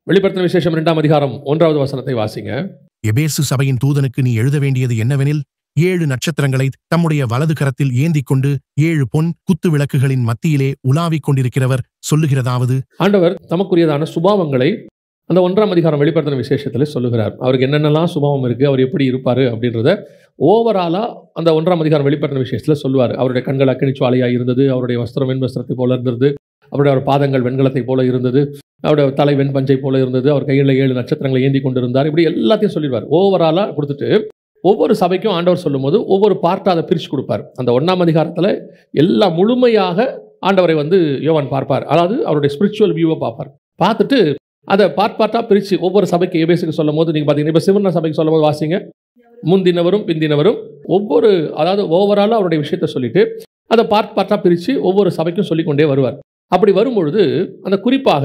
வெளிப்படுத்தின விசேஷம் 2ஆம் அதிகாரம் 1வது வசனத்தை வாசிங்க. எபேசு சபையின் தூதனுக்கு நீ எழுத வேண்டியது என்னவெனில், 7 நட்சத்திரங்களை தம்முடைய வலது கரத்தில் ஏந்திக் கொண்டு 7 பொன் குத்து விளக்குகளின் மத்தியிலே உலாவிக் கொண்டிருக்கிறவர் சொல்லுகிறதாவது, ஆண்டவர் தமக்குரியதான சுபாவங்களை அந்த 1ஆம் அதிகாரம் வெளிப்படுத்தின விசேஷத்தில் சொல்லுகிறார். அவருக்கு என்னென்னலாம் சுபாவம் இருக்குது, அவர் எப்படி இருப்பார் அப்படின்றத ஓவராலாக அந்த 1ஆம் அதிகாரம் வெளிப்படுத்தின விசேஷத்தில் சொல்லுவார். அவருடைய கண்கள் அக்கினிச்சுவாலையாக இருந்தது, அவருடைய வஸ்திரம் வெண் வஸ்திரத்தை போல இருந்தது, அவருடைய பாதங்கள் வெண்கலத்தை போல இருந்தது, அவருடைய தலை வெண் பஞ்சை போல இருந்தது, அவர் கையில் 7 நட்சத்திரங்களை ஏந்தி கொண்டிருந்தார். இப்படி எல்லாத்தையும் சொல்லிடுவார். ஓவராலாக கொடுத்துட்டு ஒவ்வொரு சபைக்கும் ஆண்டவர் சொல்லும் போது ஒவ்வொரு பார்ட்டாக அதை பிரித்து கொடுப்பார். அந்த 1ஆம் அதிகாரத்தில் எல்லா முழுமையாக ஆண்டவரை யோவான் பார்ப்பார். அதாவது அவருடைய ஸ்பிரிச்சுவல் வியூவை பார்ப்பார். பார்த்துட்டு அதை பார்ட்டாக பிரித்து ஒவ்வொரு சபைக்கு எபேசுக்கு சொல்லும் போது நீங்கள் பார்த்தீங்கன்னா இப்போ சிவன சபைக்கு சொல்லும் போது வாசிங்க, முந்தினவரும் பிந்தினவரும் அதாவது ஓவராலாக அவருடைய விஷயத்தை சொல்லிட்டு அதை பார்ட்டாக பிரித்து ஒவ்வொரு சபைக்கும் சொல்லிக்கொண்டே வருவார். அப்படி வரும்பொழுது அந்த குறிப்பாக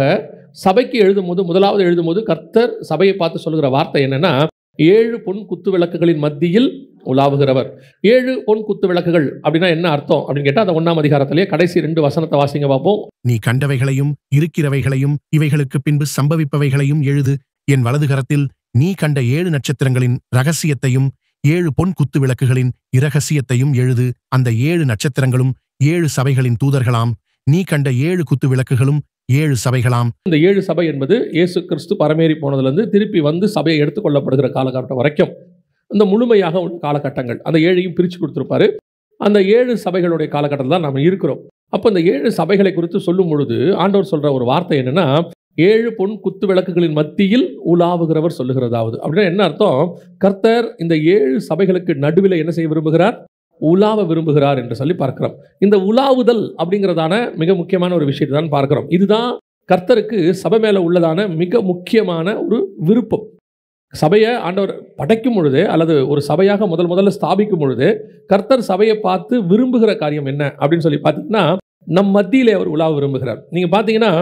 சபைக்கு எழுதும்போது முதலாவது எழுதும்போது கர்த்தர் சபையை பார்த்து சொல்லுகிற வார்த்தை என்னன்னா, 7 பொன் குத்து விளக்குகளின் மத்தியில் உலாவுகிறவர். 7 பொன் குத்து விளக்குகள் அப்படின்னா என்ன அர்த்தம் அப்படின்னு கேட்டால் அந்த 1ஆம் அதிகாரத்திலேயே கடைசி 2 வசனத்தை வாசிங்க பார்ப்போம். நீ கண்டவைகளையும் இருக்கிறவைகளையும் இவைகளுக்கு பின்பு சம்பவிப்பவைகளையும் எழுது. என் வலது கரத்தில் நீ கண்ட 7 நட்சத்திரங்களின் இரகசியத்தையும் 7 பொன் குத்து விளக்குகளின் இரகசியத்தையும் எழுது. அந்த 7 நட்சத்திரங்களும் 7 சபைகளின் தூதர்களாம். நீ கண்ட 7 குத்து விளக்குகளும் 7 சபைகளாம். இந்த 7 சபை என்பது இயேசு கிறிஸ்து பரமேறி போனதுலேருந்து திருப்பி சபையை எடுத்துக்கொள்ளப்படுகிற காலகட்டம் வரைக்கும் இந்த முழுமையாக உள்ள காலகட்டங்கள். அந்த 7ஐயும் பிரித்து கொடுத்துருப்பாரு. அந்த 7 சபைகளுடைய காலகட்டத்தில் தான் நம்ம இருக்கிறோம். அப்போ இந்த 7 சபைகளை குறித்து சொல்லும் பொழுது ஆண்டவர் சொல்கிற ஒரு வார்த்தை என்னன்னா, 7 பொன் குத்து விளக்குகளின் மத்தியில் உலாவுகிறவர் சொல்லுகிறதாவது. அப்படின்னா என்ன அர்த்தம்? கர்த்தர் இந்த 7 சபைகளுக்கு நடுவில் என்ன செய்ய விரும்புகிறார்? உலாவ விரும்புகிறார் என்று சொல்லி பார்க்கிறோம். இந்த உலாவுதல் அப்படிங்கிறதான மிக முக்கியமான ஒரு விஷயத்தை தான் பார்க்கிறோம். இதுதான் கர்த்தருக்கு சபை மேலே உள்ளதான மிக முக்கியமான ஒரு விருப்பம். சபையை ஆண்டவர் படைக்கும் பொழுது அல்லது ஒரு சபையாக முதல்ல ஸ்தாபிக்கும் பொழுது கர்த்தர் சபையை பார்த்து விரும்புகிற காரியம் என்ன அப்படின்னு சொல்லி பார்த்தீங்கன்னா, நம் மத்தியிலே அவர் உலாவ விரும்புகிறார். நீங்கள் பார்த்தீங்கன்னா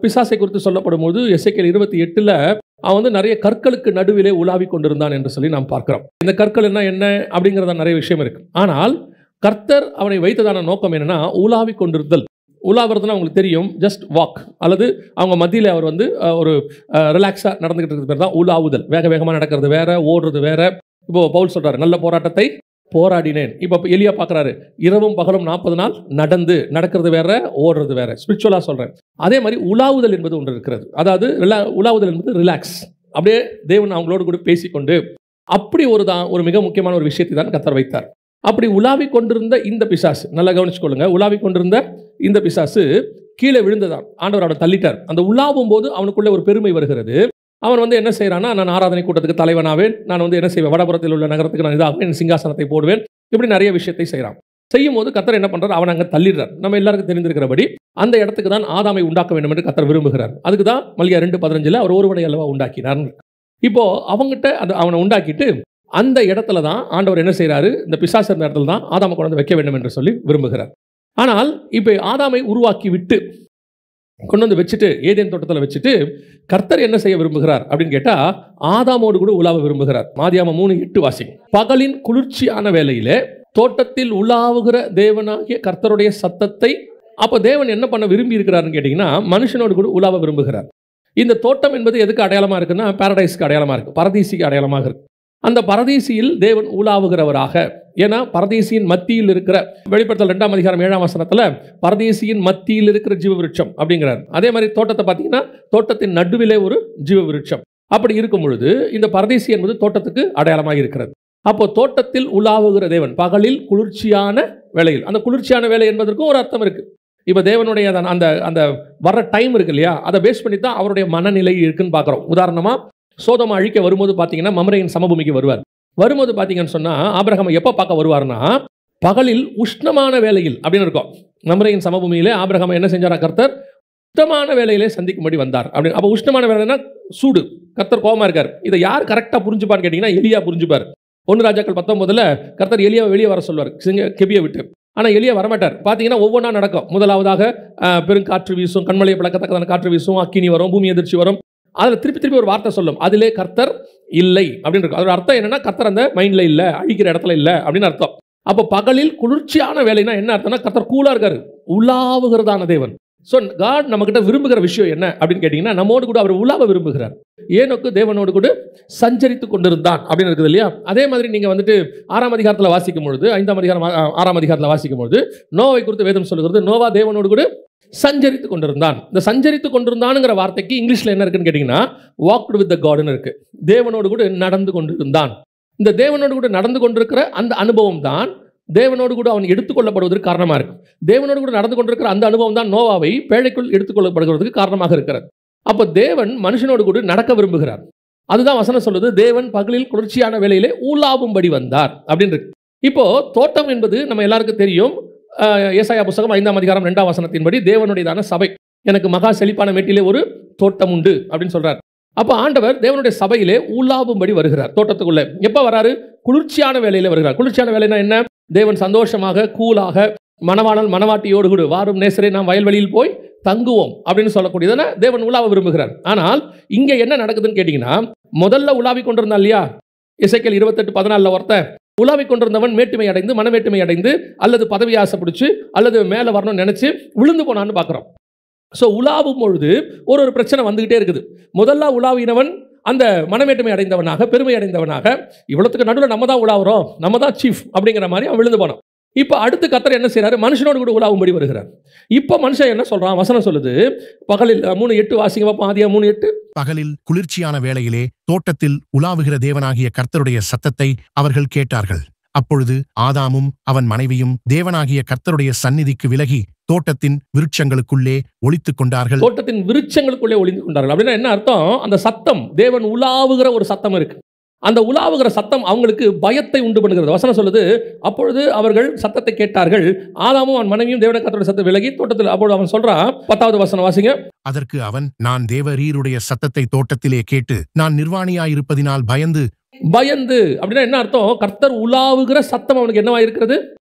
பிசாசை குறித்து சொல்லப்படும் போது எசேக்கியேல் 28ல் அவன் நிறைய கற்களுக்கு நடுவிலே உலாவி கொண்டிருந்தான் என்று சொல்லி நாம் பார்க்கிறோம். இந்த கற்கள் என்ன அப்படிங்கிறத நிறைய விஷயம் இருக்கு. ஆனால் கர்த்தர் அவனை வைத்ததான நோக்கம் என்னன்னா, உலாவி கொண்டிருத்தல். உலாவுறதுன்னா அவங்களுக்கு தெரியும், ஜஸ்ட் வாக், அல்லது அவங்க மத்தியில் அவர் ஒரு ரிலாக்ஸாக நடந்துகிட்டு இருக்கிறது பேர் தான் உலாவுதல். வேகமாக நடக்கிறது வேற, ஓடுறது வேற. இப்போ பவுல் சொல்றாரு, நல்ல போராட்டத்தை போராடினேன். இப்போ எலியா பார்க்குறாரு, இரவும் பகலும் 40 நாள் நடக்கிறது வேற, ஓடுறது வேற. ஸ்பிரிச்சுவலாக சொல்கிறேன். அதே மாதிரி உலாவுதல் என்பது ஒன்று இருக்கிறது. அதாவது உலாவுதல் என்பது ரிலாக்ஸ், அப்படியே தேவன் அவங்களோடு கூட பேசிக்கொண்டு அப்படி ஒரு மிக முக்கியமான ஒரு விஷயத்தை தான் கர்த்தர் வைத்தார். அப்படி உலாவி கொண்டிருந்த இந்த பிசாசு, நல்லா கவனிச்சுக்கொள்ளுங்க, உலாவி கொண்டிருந்த இந்த பிசாசு கீழே விழுந்ததான். ஆண்டவர் அவனை தள்ளிட்டார். அந்த உலாவும் போது அவனுக்குள்ளே ஒரு பெருமை வருகிறது. அவன் என்ன செய்கிறான்னா, நான் ஆராதனை கூட்டத்துக்கு தலைவனாவேன், நான் என்ன செய்வேன், வடபுறத்தில் உள்ள நகரத்துக்கு நான் இதாகுவேன், என் சிங்காசனத்தை போடுவேன், இப்படி நிறைய விஷயத்தை செய்கிறான். செய்யும் போது கர்த்தர் என்ன பண்ணுறார்? அவன் அங்கே தள்ளிடுறார். நம்ம எல்லாருக்கும் தெரிந்திருக்கிறபடி அந்த இடத்துக்கு தான் ஆதாமை உண்டாக்க வேண்டும் என்று கர்த்தர் விரும்புகிறார். அதுக்கு தான் மல்கியா 2:15 அவர் ஒருவனை அல்லவா உண்டாக்கினார். இப்போ அவங்ககிட்ட அவனை உண்டாக்கிட்டு அந்த இடத்துல தான் ஆண்டவர் என்ன செய்கிறாரு? இந்த பிசாசு இருந்த இடத்துல தான் ஆதாமை கொண்டு வைக்க வேண்டும் என்று சொல்லி விரும்புகிறார். ஆனால் இப்போ ஆதாமை உருவாக்கி விட்டு கொண்டு வச்சுட்டு ஏதேன் தோட்டத்தில் வச்சுட்டு கர்த்தர் என்ன செய்ய விரும்புகிறார் அப்படின்னு கேட்டால், ஆதாமோடு கூட உலாவ விரும்புகிறார். ஆதியாகமம் 3:8 வாசிங்க. பகலின் குளிர்ச்சியான வேளையிலே தோட்டத்தில் உலாவுகிற தேவனாகிய கர்த்தருடைய சத்தத்தை. அப்போ தேவன் என்ன பண்ண விரும்பி இருக்கிறாருன்னு கேட்டிங்கன்னா, மனுஷனோடு கூட உலாவ விரும்புகிறார். இந்த தோட்டம் என்பது எதுக்கு அடையாளமாக இருக்குன்னா, பாரடைஸ்க்கு அடையாளமாக இருக்குது, பரதீசிக்கு அடையாளமாக இருக்குது. அந்த பரதீசியில் தேவன் உலாவுகிறவராக. ஏன்னா பரதீசியின் மத்தியில் இருக்கிற, வெளிப்படுத்தல் 2ஆம் அதிகாரம் 7ஆம் வசனத்தில் பரதீசியின் மத்தியில் இருக்கிற ஜீவ விருட்சம் அப்படிங்கிறார். அதே மாதிரி தோட்டத்தை பார்த்தீங்கன்னா தோட்டத்தின் நடுவிலே ஒரு ஜீவ விருட்சம். அப்படி இருக்கும் பொழுது இந்த பரதீசி என்பது தோட்டத்துக்கு அடையாளமாக இருக்கிறது. அப்போ தோட்டத்தில் உலாவுகிற தேவன் பகலில் குளிர்ச்சியான வேளையில். அந்த குளிர்ச்சியான வேலை என்பதற்கும் ஒரு அர்த்தம் இருக்கு. இப்போ தேவனுடைய அந்த அந்த வர்ற டைம் இருக்கு இல்லையா, அதை பேஸ் பண்ணி தான் அவருடைய மனநிலை இருக்குன்னு பார்க்குறோம். உதாரணமாக சோதோமை அழிக்க வரும்போது பார்த்தீங்கன்னா மம்ரேயின் சமபூமிக்கு வருவார். வரும்போது பார்த்தீங்கன்னு சொன்னால் ஆபிரகாமை எப்போ பார்க்க வருவார்னா, பகலில் உஷ்ணமான வேளையில் அப்படின்னு இருக்கும். மம்ரேயின் சமபூமியிலே ஆபிரகாமை என்ன செஞ்சாரா? கர்த்தர் உஷ்ணமான வேலையிலே சந்திக்கும்படி வந்தார் அப்படின்னு. அப்போ உஷ்ணமான வேலைன்னா சூடு, கர்த்தர் கோபமாக இருக்கார். இதை யார் கரெக்டாக புரிஞ்சுப்பான்னு கேட்டிங்கன்னா, எலியா புரிஞ்சுப்பார். 1 ராஜாக்கள் 19 கர்த்தர் எலியாவை வெளியே வர சொல்வார் கெபியை விட்டு. ஆனால் எலியா வரமாட்டார். பார்த்தீங்கன்னா ஒவ்வொன்றா நடக்கும். முதலாவதாக பெருங்காற்று வீசும், கண்மலையை பிளக்கத்தக்கதான காற்று வீசும், அக்கினி வரும், பூமி எதிர்ச்சி வரும். அதில் திருப்பி ஒரு வார்த்தை சொல்லும், அதிலே கர்த்தர் இல்லை அப்படின்னு இருக்கும். அதோட அர்த்தம் என்னன்னா, கர்த்தர் அந்த மைண்டில் இல்லை, அழிக்கிற இடத்துல இல்லை அப்படின்னு அர்த்தம். அப்போ பகலில் குளிர்ச்சியான வேலைனா என்ன அர்த்தம்னா, கர்த்தர் கூலா இருக்காரு, உலாவுகிறதான தேவன். ஸோ காட் நம்மகிட்ட விரும்புகிற விஷயம் என்ன அப்படின்னு கேட்டிங்கன்னா, நம்மோடு கூட அவர் உலாவ விரும்புகிறார். ஏனோக்கு தேவனோடு கூட சஞ்சரித்து கொண்டிருந்தான் அப்படின்னு இருக்குது இல்லையா? அதே மாதிரி நீங்கள் வந்துட்டு 6ஆம் அதிகாரத்தில் வாசிக்கும் பொழுது, 5ஆம் அதிகாரம் 6ஆம் அதிகாரத்தில் வாசிக்கும் பொழுது நோவை குறித்து வேதம் சொல்லுகிறது, நோவா தேவனோடு கூட சஞ்சரித்து கொண்டிருந்தான். இந்த சஞ்சரித்து கொண்டிருந்தானுங்கிற வார்த்தைக்கு இங்கிலீஷில் என்ன இருக்குன்னு கேட்டிங்கன்னா, வாக்டு வித் த காட்னு இருக்கு. தேவனோடு கூட நடந்து கொண்டிருந்தான். இந்த தேவனோடு கூட நடந்து கொண்டிருக்கிற அந்த அனுபவம் தான் தேவனோடு கூட அவன் எடுத்துக்கொள்ளப்படுவதற்கு காரணமாக இருக்கு. தேவனோடு கூட நடந்து கொண்டிருக்கிற அந்த அனுபவம் தான் நோவாவை பேழைக்குள் எடுத்துக்கொள்ளப்படுகிறதுக்கு காரணமாக இருக்கிறது. அப்போ தேவன் மனுஷனோடு கூட நடக்க விரும்புகிறார். அதுதான் வசனம் சொல்லுது, தேவன் பகலில் குளிர்ச்சியான வேளையிலே ஊலாவும்படி வந்தார் அப்படின்னு இருக்கு. இப்போ தோட்டம் என்பது நம்ம எல்லாருக்கும் தெரியும். ஏசாயா புத்தகம் 5ஆம் அதிகாரம் 2ஆம் வசனத்தின்படி தேவனுடையதான சபை, எனக்கு மகா செழிப்பான மேட்டிலே ஒரு தோட்டம் உண்டு அப்படின்னு சொல்றார். அப்போ ஆண்டவர் தேவனுடைய சபையிலே ஊலாவும்படி வருகிறார். தோட்டத்துக்குள்ளே எப்போ வராரு? குளிர்ச்சியான வேலையில வருகிறார். குளிர்ச்சியான வேலைனா என்ன? தேவன் சந்தோஷமாக கூலாக மணவாளன் மணவாட்டியோடு கூட வாரும் நேசரே நாம் வயல்வெளியில் போய் தங்குவோம் அப்படின்னு சொல்லக்கூடியதான தேவன் உலாவ விரும்புகிறார். ஆனால் இங்கே என்ன நடக்குதுன்னு கேட்டிங்கன்னா, முதல்ல உலாவி கொண்டிருந்தான் இல்லையா? எசேக்கியேல் 28:14 ஒருத்தன் உலாவி கொண்டிருந்தவன் மேட்டுமை அடைந்து மனமேட்டுமை அடைந்து அல்லது பதவி ஆசை பிடிச்சு அல்லது மேலே வரணும்னு நினைச்சு விழுந்து போனான்னு பார்க்குறோம். ஸோ உலாவும் பொழுது ஒரு பிரச்சனை வந்துகிட்டே இருக்குது. முதல்ல உலாவினவன் அந்த மனமேட்டுமை அடைந்தவனாக பெருமை அடைந்தவனாக, இவ்வளவுக்கு நடுவில் நம்ம தான் உலாவுறோம், நம்ம தான் சீஃப் அப்படிங்கிற மாதிரி அவன் விழுந்து போனான். இப்போ அடுத்து கர்த்தர் என்ன செய்யறாரு? மனுஷனோடு கூட உலாவும்படி வருகிறார். இப்போ மனுஷன் என்ன சொல்றான்? வசனம் சொல்லுது, பகலில் 3:8 வாசிங்க பார்ப்போம். ஆதியா 3:8. பகலில் குளிர்ச்சியான வேளையிலே தோட்டத்தில் உலாவுகிற தேவனாகிய கர்த்தருடைய சத்தத்தை அவர்கள் கேட்டார்கள். அப்பொழுது ஆதாமும் அவன் மனைவியும் தேவனாகிய கர்த்தருடைய சந்நிதிக்கு விலகி தோட்டத்தின் விருட்சங்களுக்குள்ளே ஒளித்துக் கொண்டார்கள். தோட்டத்தின் விருட்சங்களுக்குள்ளே ஒளிந்து கொண்டார்கள் அப்படின்னா என்ன அர்த்தம்? அந்த சத்தம், தேவன் உலாவுகிற ஒரு சத்தம் இருக்கு. அந்த உலாவுகிற சத்தம் அவங்களுக்கு பயத்தை உண்டு பண்ணுகிறது. வசனம் சொல்லுது, அப்பொழுது அவர்கள் சத்தத்தை கேட்டார்கள், ஆதாமும் அவன் மனைவியும் தேவனுடைய கர்த்தருடைய சத்தத்தை விலகி தோட்டத்தில். அப்பொழுது அவன் சொல்றான், 10வது வசனம் வாசிங்க. அதற்கு அவன், நான் தேவரீருடைய சத்தத்தை தோட்டத்திலே கேட்டு நான் நிர்வாணியாயிருப்பதினால் பயந்து. அப்படின்னா என்ன அர்த்தம்? கர்த்தர் உலாவுகிற சத்தம் அவனுக்கு என்னவா இருக்கிறது?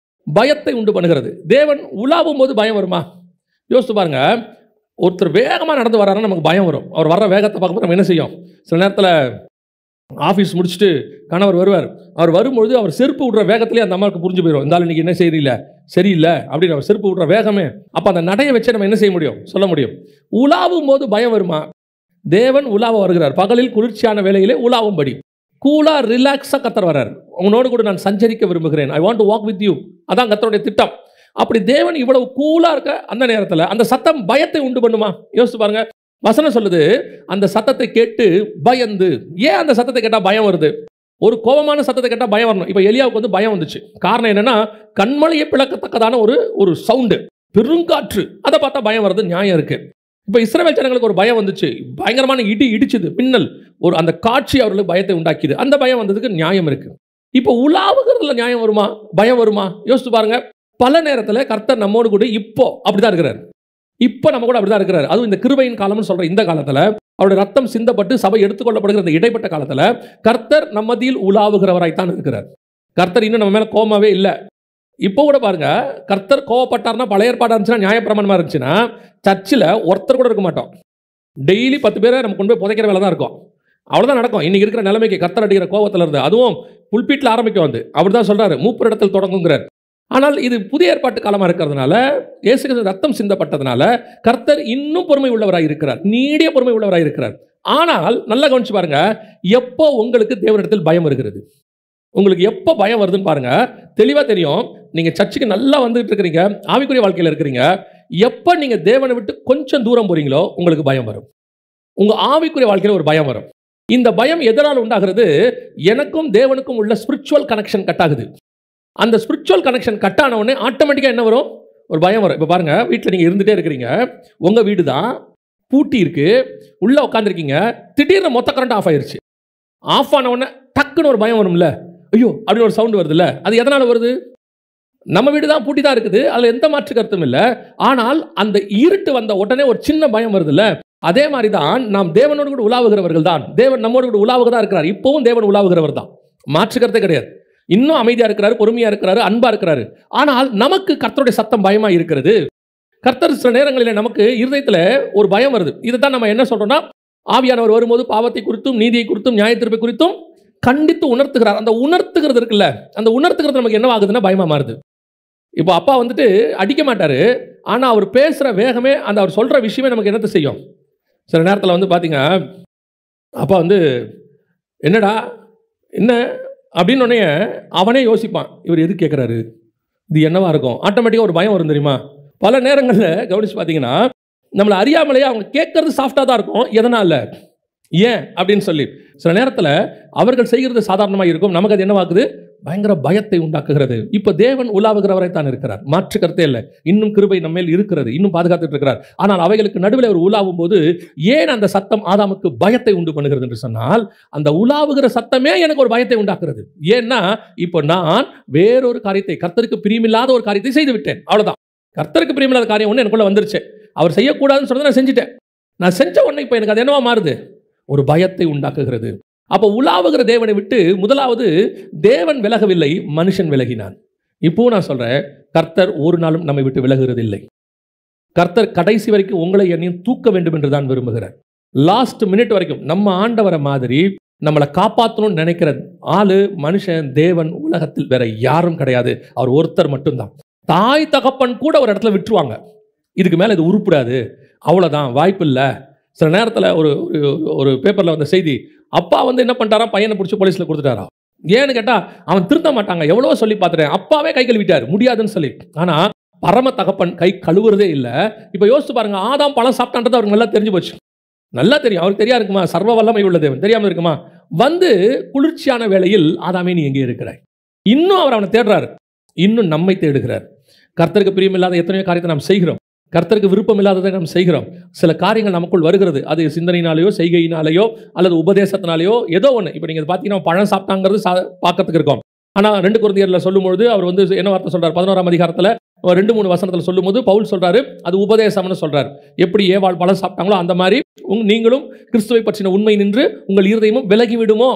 பயத்தை உண்டு பண்ணுகிறது. தேவன் உலாவும் போது பயம் வருமா? யோசித்து பாருங்க. ஒருத்தர் வேகமாக நடந்து வர்றாருன்னா நமக்கு பயம் வரும். அவர் வர்ற வேகத்தை பார்க்கும்போது நம்ம என்ன செய்யும்? சில நேரத்தில் ஆஃபீஸ் முடிச்சுட்டு கணவர் வருவார். அவர் வரும்பொழுது அவர் செருப்பு விடுற வேகத்திலே அந்த அம்மாவுக்கு புரிஞ்சு போயிடும், இந்த ஆள் இன்னைக்கு என்ன செய்யல சரியில்லை அப்படின்னு. அவர் செருப்பு விடுற வேகமே. அப்போ அந்த நடையை வச்சு நம்ம என்ன செய்ய முடியும்? சொல்ல முடியும். உலாவும் போது பயம் வருமா? தேவன் உலாவ வருகிறார். பகலில் குளிர்ச்சியான வேளையிலே உலாவும்படி கூலா ரிலாக்ஸாக கர்த்தர் வர்றார். உங்களோடு கூட நான் சஞ்சரிக்க விரும்புகிறேன். I want to walk with you. அதான் கர்த்தருடைய திட்டம். அப்படி தேவன் இவ்வளவு கூலா இருக்க அந்த நேரத்தில் அந்த சத்தம் பயத்தை உண்டு பண்ணுமா? யோசிச்சு பாருங்க. வசனம் சொல்லுது, அந்த சத்தத்தை கேட்டு பயந்து. ஏன் அந்த சத்தத்தை கேட்டால் பயம் வருது? ஒரு கோபமான சத்தத்தை கேட்டால் பயம் வரணும். இப்போ எலியாவுக்கு வந்து பயம் வந்துச்சு. காரணம் என்னன்னா, கண்மலையை பிளக்கத்தக்கதான ஒரு சவுண்டு, பெருங்காற்று, அதை பார்த்தா பயம் வருது. நியாயம் இருக்கு. இப்போ இஸ்ரவேல் ஜனங்களுக்கு ஒரு பயம் வந்துச்சு. பயங்கரமான இடி இடிச்சுது, மின்னல், ஒரு அந்த காட்சி அவர்களுக்கு பயத்தை உண்டாக்கிது. அந்த பயம் வந்ததுக்கு நியாயம் இருக்கு. இப்போ உலாவுகிறதுல நியாயம் வருமா? பயம் வருமா? யோசிச்சு பாருங்க. பல நேரத்தில் கர்த்தர் நம்மோடு கூட இப்போ அப்படிதான் இருக்கிறார். இப்போ நம்ம கூட அப்படிதான் இருக்கிறார். அதுவும் இந்த கிருபையின் காலம்னு சொல்ற இந்த காலத்தில், அவருடைய ரத்தம் சிந்தப்பட்டு சபை எடுத்துக்கொள்ளப்படுகிற இந்த இடைப்பட்ட காலத்தில் கர்த்தர் நம்மதியில் உலாவுகிறவராய்த்தான் இருக்கிறார். கர்த்தர் இன்னும் நம்ம மேல கோபமாவே இல்லை. இப்போ கூட பாருங்க, கர்த்தர் கோவப்பட்டார்னா, பழைய ஏற்பாடாக இருந்துச்சுன்னா, நியாயப்பிரமாணமாக இருந்துச்சுன்னா, சர்ச்சில் ஒருத்தர் கூட இருக்க மாட்டோம். டெய்லி 10 பேரை நம்ம கொண்டு போய் புதைக்கிற வேலை தான் இருக்கும். அவ்வளோதான் நடக்கும். இன்னைக்கு இருக்கிற நிலைமைக்கு கர்த்தர் அடிக்கிற கோபத்தில் இருந்து, அதுவும் புல்பீட்டில் ஆரம்பிக்கும். வந்து அப்படி தான் சொல்றாரு, மூப்பர் இடத்தில் தொடங்குங்கிறார். ஆனால் இது புதிய ஏற்பாட்டு காலமாக இருக்கிறதுனால, இயேசு கிறிஸ்து ரத்தம் சிந்தப்பட்டதுனால கர்த்தர் இன்னும் பொறுமை உள்ளவராக இருக்கிறார், நீடிய பொறுமை உள்ளவராக இருக்கிறார். ஆனால் நல்லா கவனிச்சு பாருங்க, எப்போ உங்களுக்கு தேவனிடத்தில் பயம் வருகிறது? உங்களுக்கு எப்போ பயம் வருதுன்னு பாருங்க. தெளிவாக தெரியும். நீங்கள் சர்ச்சுக்கு நல்லா வந்துட்டு இருக்கிறீங்க, ஆவிக்குரிய வாழ்க்கையில் இருக்கிறீங்க. எப்போ நீங்கள் தேவனை விட்டு கொஞ்சம் தூரம் போறீங்களோ உங்களுக்கு பயம் வரும். உங்கள் ஆவிக்குரிய வாழ்க்கையில் ஒரு பயம் வரும். இந்த பயம் எதனால் உண்டாகிறது? எனக்கும் தேவனுக்கும் உள்ள ஸ்பிரிச்சுவல் கனெக்ஷன் கட் ஆகுது. அந்த ஸ்பிரிச்சுவல் கனெக்ஷன் கட் ஆன உடனே ஆட்டோமேட்டிக்காக என்ன வரும்? ஒரு பயம் வரும். இப்போ பாருங்க, வீட்டில் நீங்கள் இருந்துகிட்டே இருக்கிறீங்க, உங்கள் வீடு தான் பூட்டி இருக்கு, உள்ளே உட்காந்துருக்கீங்க, திடீர்னு மொத்த கரண்ட் ஆஃப் ஆயிருச்சு. ஆஃப் ஆன உடனே டக்குன்னு ஒரு பயம் வரும்ல, ஐயோ அப்படின்னு ஒரு சவுண்டு வருதுல்ல. அது எதனால் வருது? நம்ம வீடு தான் பூட்டி தான் இருக்குது, அதில் எந்த மாற்று கருத்தும் இல்லை. ஆனால் அந்த இருட்டு வந்த உடனே ஒரு சின்ன பயம் வருதுல்ல. அதே மாதிரி தான் நாம் தேவனோடு கூட உலாவுகிறவர்கள் தான். தேவன் நம்மோடு கூட உலாவுக தான் இருக்கிறார். இப்போவும் தேவன் உலாவுகிறவர் தான், மாற்று கருத்தே கிடையாது. இன்னும் அமைதியா இருக்கிறாரு, பொறுமையா இருக்கிறாரு, அன்பா இருக்கிறாரு. ஆனால் நமக்கு கர்த்தருடைய சத்தம் பயமா இருக்கிறது. கர்த்தர் சில நேரங்களில் நமக்கு இருதயத்தில் ஒரு பயம் வருது. இதுதான் நம்ம என்ன சொல்றோம்னா, ஆவியானவர் வரும்போது பாவத்தை குறித்தும் நீதியை குறித்தும் நியாயத்தீர்ப்பை குறித்தும் கண்டித்து உணர்த்துகிறார். அந்த உணர்த்துகிறது இருக்குல்ல, அந்த உணர்த்துகிறது நமக்கு என்ன ஆகுதுன்னா பயமா மாறுது. இப்போ அப்பா வந்துட்டு அடிக்க மாட்டாரு, ஆனால் அவர் பேசுகிற வேகமே, அந்த அவர் சொல்கிற விஷயமே நமக்கு என்னத்தை செய்யும்? சில நேரத்தில் வந்து பார்த்தீங்க, அப்போ வந்து என்னடா என்ன அப்படின்னு உடனே அவனே யோசிப்பான், இவர் எது கேட்குறாரு, இது என்னவா இருக்கும்? ஆட்டோமேட்டிக்காக ஒரு பயம் வரும் தெரியுமா? பல நேரங்களில் கவனித்து பார்த்தீங்கன்னா நம்மளை அறியாமலேயே அவங்க கேட்கறது சாஃப்டாக தான் இருக்கும். எதனால், ஏன் அப்படின்னு சொல்லி சில நேரத்தில் அவர்கள் செய்கிறது சாதாரணமாக இருக்கும், நமக்கு அது என்னவாக்குது? பயங்கர பயத்தை உண்டாக்குகிறது. இப்போ தேவன் உலாவுகிறவரை தான் இருக்கிறார், மாற்று கருத்தே இல்லை. இன்னும் கிருபை நம்மேல் இருக்கிறது, இன்னும் பாதுகாத்துட்டு இருக்கிறார். ஆனால் அவைகளுக்கு நடுவில் அவர் உலாவும் போது ஏன் அந்த சத்தம் ஆதாமுக்கு பயத்தை உண்டு பண்ணுகிறது என்று சொன்னால், அந்த உலாவுகிற சத்தமே எனக்கு ஒரு பயத்தை உண்டாக்குறது. ஏன்னா இப்போ நான் வேறொரு காரியத்தை, கர்த்தருக்கு பிரியமில்லாத ஒரு காரியத்தை செய்து விட்டேன், அவ்வளவுதான். கர்த்தருக்கு பிரியமில்லாத காரியம் ஒன்று எனக்குள்ள வந்துருச்சு. அவர் செய்யக்கூடாதுன்னு சொன்னதை நான் செஞ்சுட்டேன். நான் செஞ்ச உடனே இப்போ எனக்கு அது என்னவா மாறுது? ஒரு பயத்தை உண்டாக்குகிறது. அப்போ உலாவுகிற தேவனை விட்டு முதலாவது தேவன் விலகவில்லை, மனுஷன் விலகினான். இப்போ நான் சொல்றேன், கர்த்தர் ஒரு நாளும் நம்மை விட்டு விலகுகிறது இல்லை. கர்த்தர் கடைசி வரைக்கும் உங்களை என்னையும் தூக்க வேண்டும் என்று தான் விரும்புகிறார். லாஸ்ட் மினிட் வரைக்கும் நம்ம ஆண்டவரை மாதிரி நம்மளை காப்பாற்றணும்னு நினைக்கிற ஆளு மனுஷன், தேவன் உலகத்தில் வேற யாரும் கிடையாது, அவர் ஒருத்தர் மட்டும்தான். தாய் தகப்பன் கூட ஒரு இடத்துல விட்டுருவாங்க, இதுக்கு மேலே இது உருப்படாது, அவ்வளோதான், வாய்ப்பு இல்லை. சில நேரத்தில் ஒரு ஒரு பேப்பரில் வந்த செய்தி, அப்பா வந்து என்ன பண்ணிட்டாரா, பையனை பிடிச்சி போலீஸில் கொடுத்துட்டாரா. ஏன்னு கேட்டால் அவன் திருத்த மாட்டாங்க, எவ்வளோ சொல்லி பார்த்துட்டேன், அப்பாவே கை கழுவிட்டார் முடியாதுன்னு சொல்லி. ஆனால் பரம தகப்பன் கை கழுவுறதே இல்லை. இப்போ யோசிச்சு பாருங்க, ஆதாம் பழம் சாப்பிட்டான்றது அவருக்கு நல்லா தெரிஞ்சு போச்சு. நல்லா தெரியும், அவருக்கு தெரியா இருக்குமா? சர்வ வல்லமை உள்ள தேவன் தெரியாமல் இருக்குமா? வந்து குளிர்ச்சியான வேளையில் ஆதாமே நீ எங்கே இருக்கிறாய்? இன்னும் அவர் அவனை தேடுறாரு, இன்னும் நம்மை தேடுகிறார். கர்த்தருக்கு பிரியமில்லாத எத்தனையோ காரியத்தை நாம் செய்கிறோம், கர்த்தருக்கு விருப்பம் இல்லாததை நாம் செய்கிறோம். சில காரியங்கள் நமக்குள் வருகிறது, அது சிந்தனையினாலேயோ செய்கையினாலேயோ அல்லது உபதேசத்தினாலேயோ ஏதோ ஒன்று. இப்போ நீங்கள் பார்த்தீங்கன்னா பழம் சாப்பிட்டாங்கிறது பார்க்கறதுக்கு இருக்கும். ஆனால் 2 கொரிந்தியரில் சொல்லும்போது அவர் வந்து என்ன வார்த்தை சொல்றார்? 11ஆம் அதிகாரத்தில் 2-3 வசனத்தில் சொல்லும்போது பவுல் சொல்றாரு, அது உபதேசம்னு சொல்றாரு. எப்படி ஏவாள் பழம் சாப்பிட்டாங்களோ அந்த மாதிரி நீங்களும் கிறிஸ்துவை பற்றின உண்மை நின்று உங்கள் இருதயமும் விலகி விடுமோ.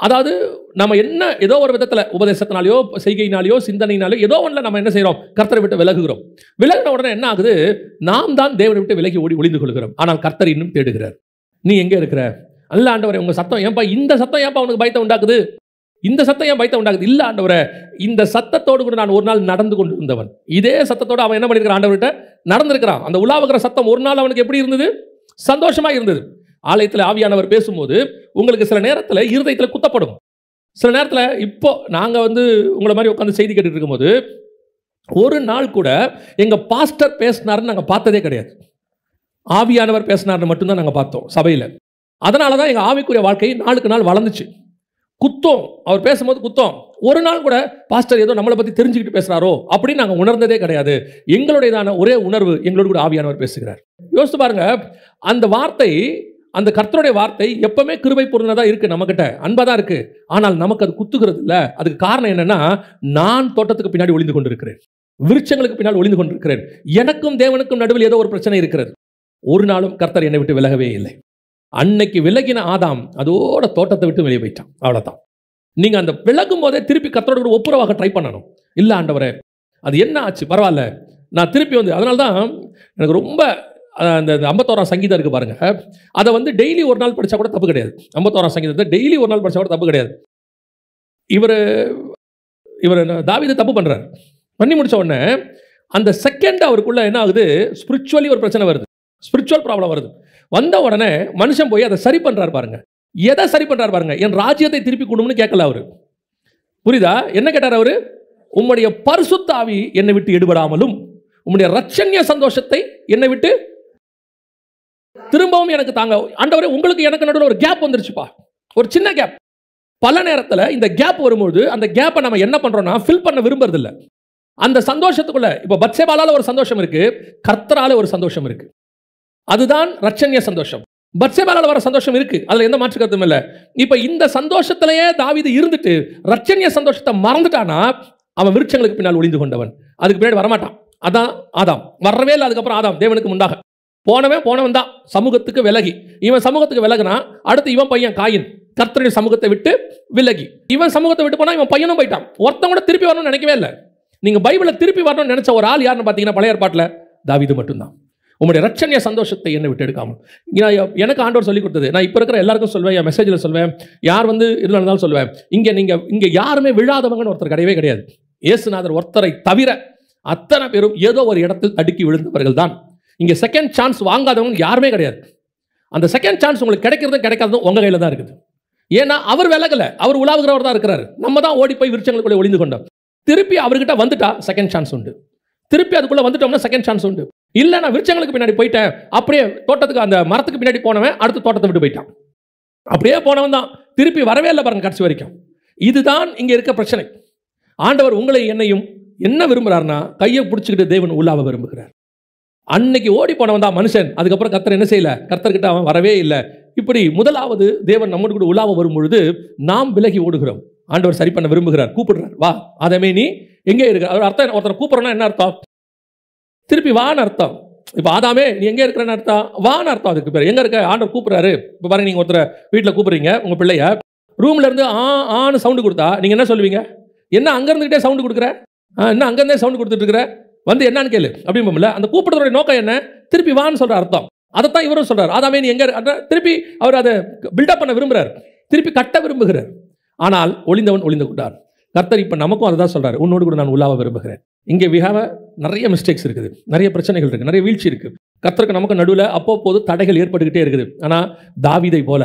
அதாவது நம்ம என்ன ஏதோ ஒரு விதத்தில் உபதேசத்தினாலேயோ செய்கையினாலேயோ சிந்தனையினாலேயோ ஏதோ ஒன்றில் நம்ம என்ன செய்கிறோம்? கர்த்தரை விட்டு விலகுகிறோம். விலகின உடனே என்ன ஆகுது? நாம் தான் தேவனை விட்டு விலகி ஓடி ஒளிந்து கொள்கிறோம். ஆனால் கர்த்தர் இன்னும் தேடுகிறார். நீ எங்கே இருக்கிற? அல்ல ஆண்டவரே, உங்கள் சத்தம் ஏன்பா, இந்த சத்தம் ஏன்பா உனக்கு பயத்தை உண்டாக்குது? இந்த சத்தம் ஏன் பயத்தை உண்டாக்குது? இல்லை ஆண்டவரே, இந்த சத்தத்தோடு கூட நான் ஒரு நாள் நடந்து கொண்டு இருந்தவன். இதே சத்தத்தோடு அவன் என்ன பண்ணியிருக்கிறான்? ஆண்டவர்கிட்ட நடந்திருக்கிறான். அந்த உலாவுகிற சத்தம் ஒரு நாள் அவனுக்கு எப்படி இருந்தது? சந்தோஷமாக இருந்தது. ஆலயத்தில் ஆவியானவர் பேசும்போது உங்களுக்கு சில நேரத்தில் இருதயத்தில் குத்தப்படும். சில நேரத்தில் இப்போ நாங்கள் வந்து உங்களை மாதிரி உட்காந்து செய்தி கேட்டுட்டு இருக்கும்போது ஒரு நாள் கூட எங்கள் பாஸ்டர் பேசினார்னு நாங்கள் பார்த்ததே கிடையாது. ஆவியானவர் பேசினார்னு மட்டும்தான் நாங்கள் பார்த்தோம் சபையில். அதனால தான் எங்கள் ஆவிக்குரிய வாழ்க்கை நாளுக்கு நாள் வளர்ந்துச்சு. குத்தம், அவர் பேசும்போது குத்தம். ஒரு நாள் கூட பாஸ்டர் ஏதோ நம்மளை பற்றி தெரிஞ்சுக்கிட்டு பேசுகிறாரோ அப்படின்னு நாங்கள் உணர்ந்ததே கிடையாது. எங்களுடையதான ஒரே உணர்வு, எங்களோடு கூட ஆவியானவர் பேசுகிறார். யோசித்து பாருங்க, அந்த வார்த்தை, அந்த கர்த்தருடைய வார்த்தை எப்பவுமே கிருபை பொருந்ததாக இருக்குது, நம்மகிட்ட அன்பாக தான் இருக்குது. ஆனால் நமக்கு அது குத்துகிறது இல்லை. அதுக்கு காரணம் என்னன்னா, நான் தோட்டத்துக்கு பின்னாடி ஒளிந்து கொண்டிருக்கிறேன், விருட்சங்களுக்கு பின்னால் ஒளிந்து கொண்டிருக்கிறேன். எனக்கும் தேவனுக்கும் நடுவில் ஏதோ ஒரு பிரச்சனை இருக்கிறது. ஒரு நாளும் கர்த்தர் என்னை விட்டு விலகவே இல்லை. அன்னைக்கு விலகின ஆதாம் அதோட தோட்டத்தை விட்டு வெளியே போயிட்டான், அவ்வளோதான். நீங்கள் அந்த விலகும் போதே திருப்பி கர்த்தரோட கூட ஒப்புரவாக ட்ரை பண்ணணும். இல்லை ஆண்டவரே, அது என்ன ஆச்சு, பரவாயில்ல, நான் திருப்பி வந்து. அதனால தான் எனக்கு ரொம்ப அந்த 51ஆம் சங்கீதம் இருக்குது பாருங்க, அதை வந்து டெய்லி ஒரு நாள் படித்தா கூட தப்பு கிடையாது. 51ஆம் சங்கீதத்தை டெய்லி ஒரு நாள் படித்தா கூட தப்பு கிடையாது. இவர் தாவீது தப்பு பண்ணுறார். பண்ணி முடித்த உடனே அந்த செகண்ட் அவருக்குள்ள என்ன ஆகுது? ஸ்பிரிச்சுவலி ஒரு பிரச்சனை வருது, ஸ்பிரிச்சுவல் ப்ராப்ளம் வருது. வந்த உடனே மனுஷன் போய் அதை சரி பண்ணுறாரு பாருங்க. எதை சரி பண்ணுறாரு பாருங்க? என் ராஜ்யத்தை திருப்பி கொடுன்னு கேட்கல அவரு. புரியுதா? என்ன கேட்டார் அவரு? உம்முடைய பரிசுத்த ஆவி என்னை விட்டு எடுபடாமலும் உம்முடைய ரட்சண்ய சந்தோஷத்தை என்னை விட்டு திரும்பவும் எனக்கு தாங்க. ஆண்டவரே, உங்களுக்கு எனக்கு நடுவில் ஒரு கேப் வந்துருச்சுப்பா, ஒரு சின்ன கேப். பல நேரத்தில் இந்த கேப் வரும்போது அந்த கேப்பை நம்ம என்ன பண்றோம்னா ஃபில் பண்ண விரும்புறது இல்லை. அந்த சந்தோஷத்துக்குள்ள இப்போ பத்சேபாலால ஒரு சந்தோஷம் இருக்கு, கர்த்தரால ஒரு சந்தோஷம் இருக்கு. அதுதான் ரட்சண்ய சந்தோஷம். பத்சேபாலால வர சந்தோஷம் இருக்கு, அதுல எந்த மாற்று கருத்தும் இல்லை. இப்போ இந்த சந்தோஷத்திலேயே தாவீது இருந்துட்டு ரட்சண்ய சந்தோஷத்தை மறந்துட்டானா அவன் விருட்சங்களுக்கு பின்னால் ஒளிந்து கொண்டவன், அதுக்கு பின்னாடி வரமாட்டான். அதான் ஆதாம், வரவே இல்லை. அதுக்கப்புறம் ஆதாம் தேவனுக்கு முன்னாக போனவன் தான் சமூகத்துக்கு விலகி. இவன் சமூகத்துக்கு விலகினா அடுத்து இவன் பையன் காயின் கர்த்தருடைய சமூகத்தை விட்டு விலகி, இவன் சமூகத்தை விட்டு போனா இவன் பையனும் போயிட்டான். ஒருத்தன் கூட திருப்பி வரணும்னு நினைக்கவே இல்லை. நீங்க பைபிளை திருப்பி வரணும்னு நினைச்ச ஒரு ஆள் யாருன்னு பார்த்தீங்கன்னா பழைய ஏற்பாட்டில் தாவீது மட்டும்தான். உங்களுடைய ரட்சண்ய சந்தோஷத்தை என்னை விட்டு எடுக்காமல். எனக்கு ஆண்டவர் சொல்லி கொடுத்தது, நான் இப்போ இருக்கிற எல்லாருக்கும் சொல்வேன், என் மெசேஜில் சொல்வேன், யார் வந்து இதில் இருந்தாலும் சொல்வேன், இங்கே யாருமே விழாதவங்கன்னு ஒருத்தர் கிடையவே கிடையாது. இயேசுநாதர் ஒருத்தரை தவிர அத்தனை பேரும் ஏதோ ஒரு இடத்தில் தடுக்கி விழுந்தவர்கள் தான். இங்கே செகண்ட் சான்ஸ் வாங்காதவங்க யாருமே கிடையாது. அந்த செகண்ட் சான்ஸ் உங்களுக்கு கிடைக்கிறதும் கிடைக்காததும் உங்கள் கையில் தான் இருக்குது. ஏன்னா அவர் விலகலை, அவர் உலாவுகிறவர் தான் இருக்கிறாரு. நம்ம தான் ஓடி போய் விருட்சங்களுக்குள்ளே ஒளிந்து கொண்டோம். திருப்பி அவர்கிட்ட வந்துட்டா செகண்ட் சான்ஸ் உண்டு. திருப்பி அதுக்குள்ளே வந்துட்டோம்னா செகண்ட் சான்ஸ் உண்டு. இல்லை நான் விருட்சங்களுக்கு பின்னாடி போயிட்டேன், அப்படியே தோட்டத்துக்கு அந்த மரத்துக்கு பின்னாடி போனவன் அடுத்த தோட்டத்தை விட்டு போயிட்டான். அப்படியே போனவன் தான் திருப்பி வரவே இல்லை பாருங்க கடைசி வரைக்கும். இதுதான் இங்கே இருக்க பிரச்சனை. ஆண்டவர் உங்களை என்னையும் என்ன விரும்புகிறார்னா கையை பிடிச்சிக்கிட்டு தேவன் உலாவ விரும்புகிறார். அன்னைக்கு ஓடி போனவன் தான் மனுஷன். அதுக்கப்புறம் கர்த்தர் என்ன செய்யல, கர்த்தர்கிட்ட அவன் வரவே இல்லை. இப்படி முதலாவது தேவன் நம்மோடு கூட உலாவ வரும் பொழுது நாம் விலகி ஓடுகிறோம். ஆண்டவர் சரி பண்ண விரும்புகிறார், கூப்பிடுறார், வா அதமே நீ எங்கே இருக்க. அவர் அர்த்தம் ஒருத்தரை கூப்பிடுறோன்னா என்ன அர்த்தம், திருப்பி வான்னு அர்த்தம். இப்போ ஆதாமே நீ எங்கே இருக்கிறன்னு அர்த்தம், வான்னு அர்த்தம். அதுக்கு பேர் எங்கே இருக்க ஆண்டவர் கூப்பிடுறாரு. இப்போ பாருங்க, நீங்கள் ஒருத்தரை வீட்டில் கூப்பிடுறீங்க, உங்கள் பிள்ளைய ரூம்ல இருந்து ஆன்னு சவுண்டு கொடுத்தா நீங்கள் என்ன சொல்லுவீங்க, என்ன அங்கேருந்துக்கிட்டே சவுண்டு கொடுக்குற, என்ன அங்கேருந்தே சவுண்டு கொடுத்துட்டு இருக்கிற, வந்து என்னன்னு கேளு அப்படிம்போம்ல. அந்த கூப்பிடுறதுடைய நோக்கம் என்ன, திருப்பி வான்னு சொல்கிற அர்த்தம். அதைத்தான் இவரும் சொல்கிறார். ஆதாமே நீ எங்கே, திருப்பி அவர் அதை பில்டப் பண்ண விரும்புகிறார், திருப்பி கட்ட விரும்புகிறார். ஆனால் ஒளிந்தவன் ஒளிந்து கொண்டார். கர்த்தர் இப்போ நமக்கும் அதை தான் சொல்கிறார், உன்னோடு கூட நான் உலாவ விரும்புகிறேன். இங்கே நிறைய மிஸ்டேக்ஸ் இருக்குது, நிறைய பிரச்சனைகள் இருக்குது, நிறைய வீழ்ச்சி இருக்குது. கர்த்தருக்கு நமக்கு நடுவில் அப்போது தடைகள் ஏற்பட்டுக்கிட்டே இருக்குது. ஆனால் தாவீதை போல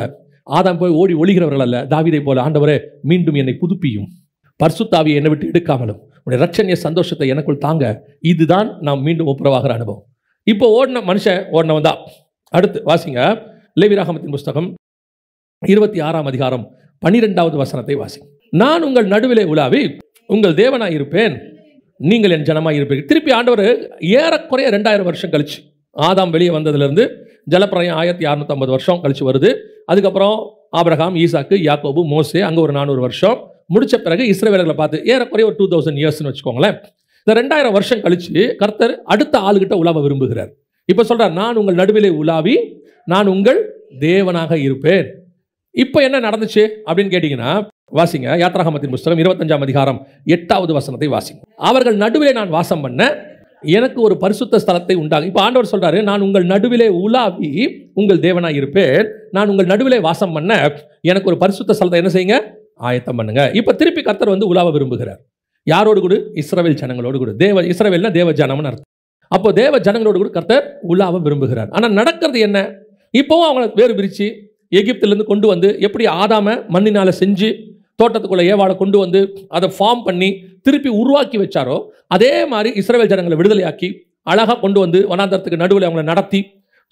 ஆதாம் போய் ஓடி ஒளிகிறவர்கள் அல்ல, தாவீதை போல ஆண்டவரே மீண்டும் என்னை புதுப்பியும், பரிசுத்தாவியை என்னை விட்டு எடுக்காமலும் உடைய ரட்சணிய சந்தோஷத்தை எனக்குள் தாங்க. இதுதான் நாம் மீண்டும் ஒப்புரவாகிற அனுபவம். இப்போ ஓடின மனுஷன் ஓடினவன் தான். அடுத்து வாசிங்க, லேவியராகமத்தின் புஸ்தகம் 26ஆம் அதிகாரம் 12வது வசனத்தை வாசி. நான் உங்கள் நடுவிலே உலாவி உங்கள் தேவனாய் இருப்பேன், நீங்கள் என் ஜனமாய் இருப்பீர்கள். திருப்பி ஆண்டவர் ஏறக்குறைய 2000 வருஷம் கழிச்சு, ஆதாம் வெளியே வந்ததுலேருந்து ஜலப்பிரயம் 1650 வருஷம் கழிச்சு வருது. அதுக்கப்புறம் ஆபிரகாம், ஈசாக்கு, யாக்கோபு, மோசே, அங்கே ஒரு 400 வருஷம் முடிச்ச பிறகு இஸ்ரவேலர்களை பார்த்து ஏறக்குறைய ஒரு 2000 இயர்ஸ்னு வச்சுக்கோங்களேன். இந்த 2000 வருஷம் கழிச்சு கர்த்தர் அடுத்த ஆளுகிட்ட உலாவ விரும்புகிறார். இப்போ சொல்றார், நான் உங்கள் நடுவிலே உலாவி நான் உங்கள் தேவனாக இருப்பேன். இப்போ என்ன நடந்துச்சு அப்படின்னு கேட்டீங்கன்னா வாசிங்க, யாத்ராகமத்தின் புஸ்தகம் 25ஆம் அதிகாரம் 8வது வசனத்தை வாசிங்க. அவர்கள் நடுவிலே நான் வாசம் பண்ண எனக்கு ஒரு பரிசுத்த ஸ்தலத்தை உண்டாகும். இப்போ ஆண்டவர் சொல்றாரு, நான் உங்கள் நடுவிலே உலாவி உங்கள் தேவனாக இருப்பேன், நான் உங்கள் நடுவிலே வாசம் பண்ண எனக்கு ஒரு பரிசுத்த ஸ்தலத்தை என்ன செய்யுங்க, ஆயத்தம் பண்ணுங்க. இப்போ திருப்பி கர்த்தர் வந்து உலாவ விரும்புகிறார். யாரோடு கூட, இஸ்ரவேல் ஜனங்களோடு கூட. இஸ்ரவேல்னா தேவ ஜனம்னு அர்த்தம். அப்போ தேவ ஜனங்களோடு கூட கர்த்தர் உலாவ விரும்புகிறார். ஆனால் நடக்கிறது என்ன, இப்போவும் அவங்களை வேறு பிரித்து எகிப்திலேருந்து கொண்டு வந்து எப்படி ஆதாம மண்ணினால செஞ்சு தோட்டத்துக்குள்ள ஏவாளை கொண்டு வந்து அதை ஃபார்ம் பண்ணி திருப்பி உருவாக்கி வச்சாரோ, அதே மாதிரி இஸ்ரவேல் ஜனங்களை விடுதலையாக்கி அழகாக கொண்டு வந்து வனாந்தரத்துக்கு நடுவில் அவங்களை நடத்தி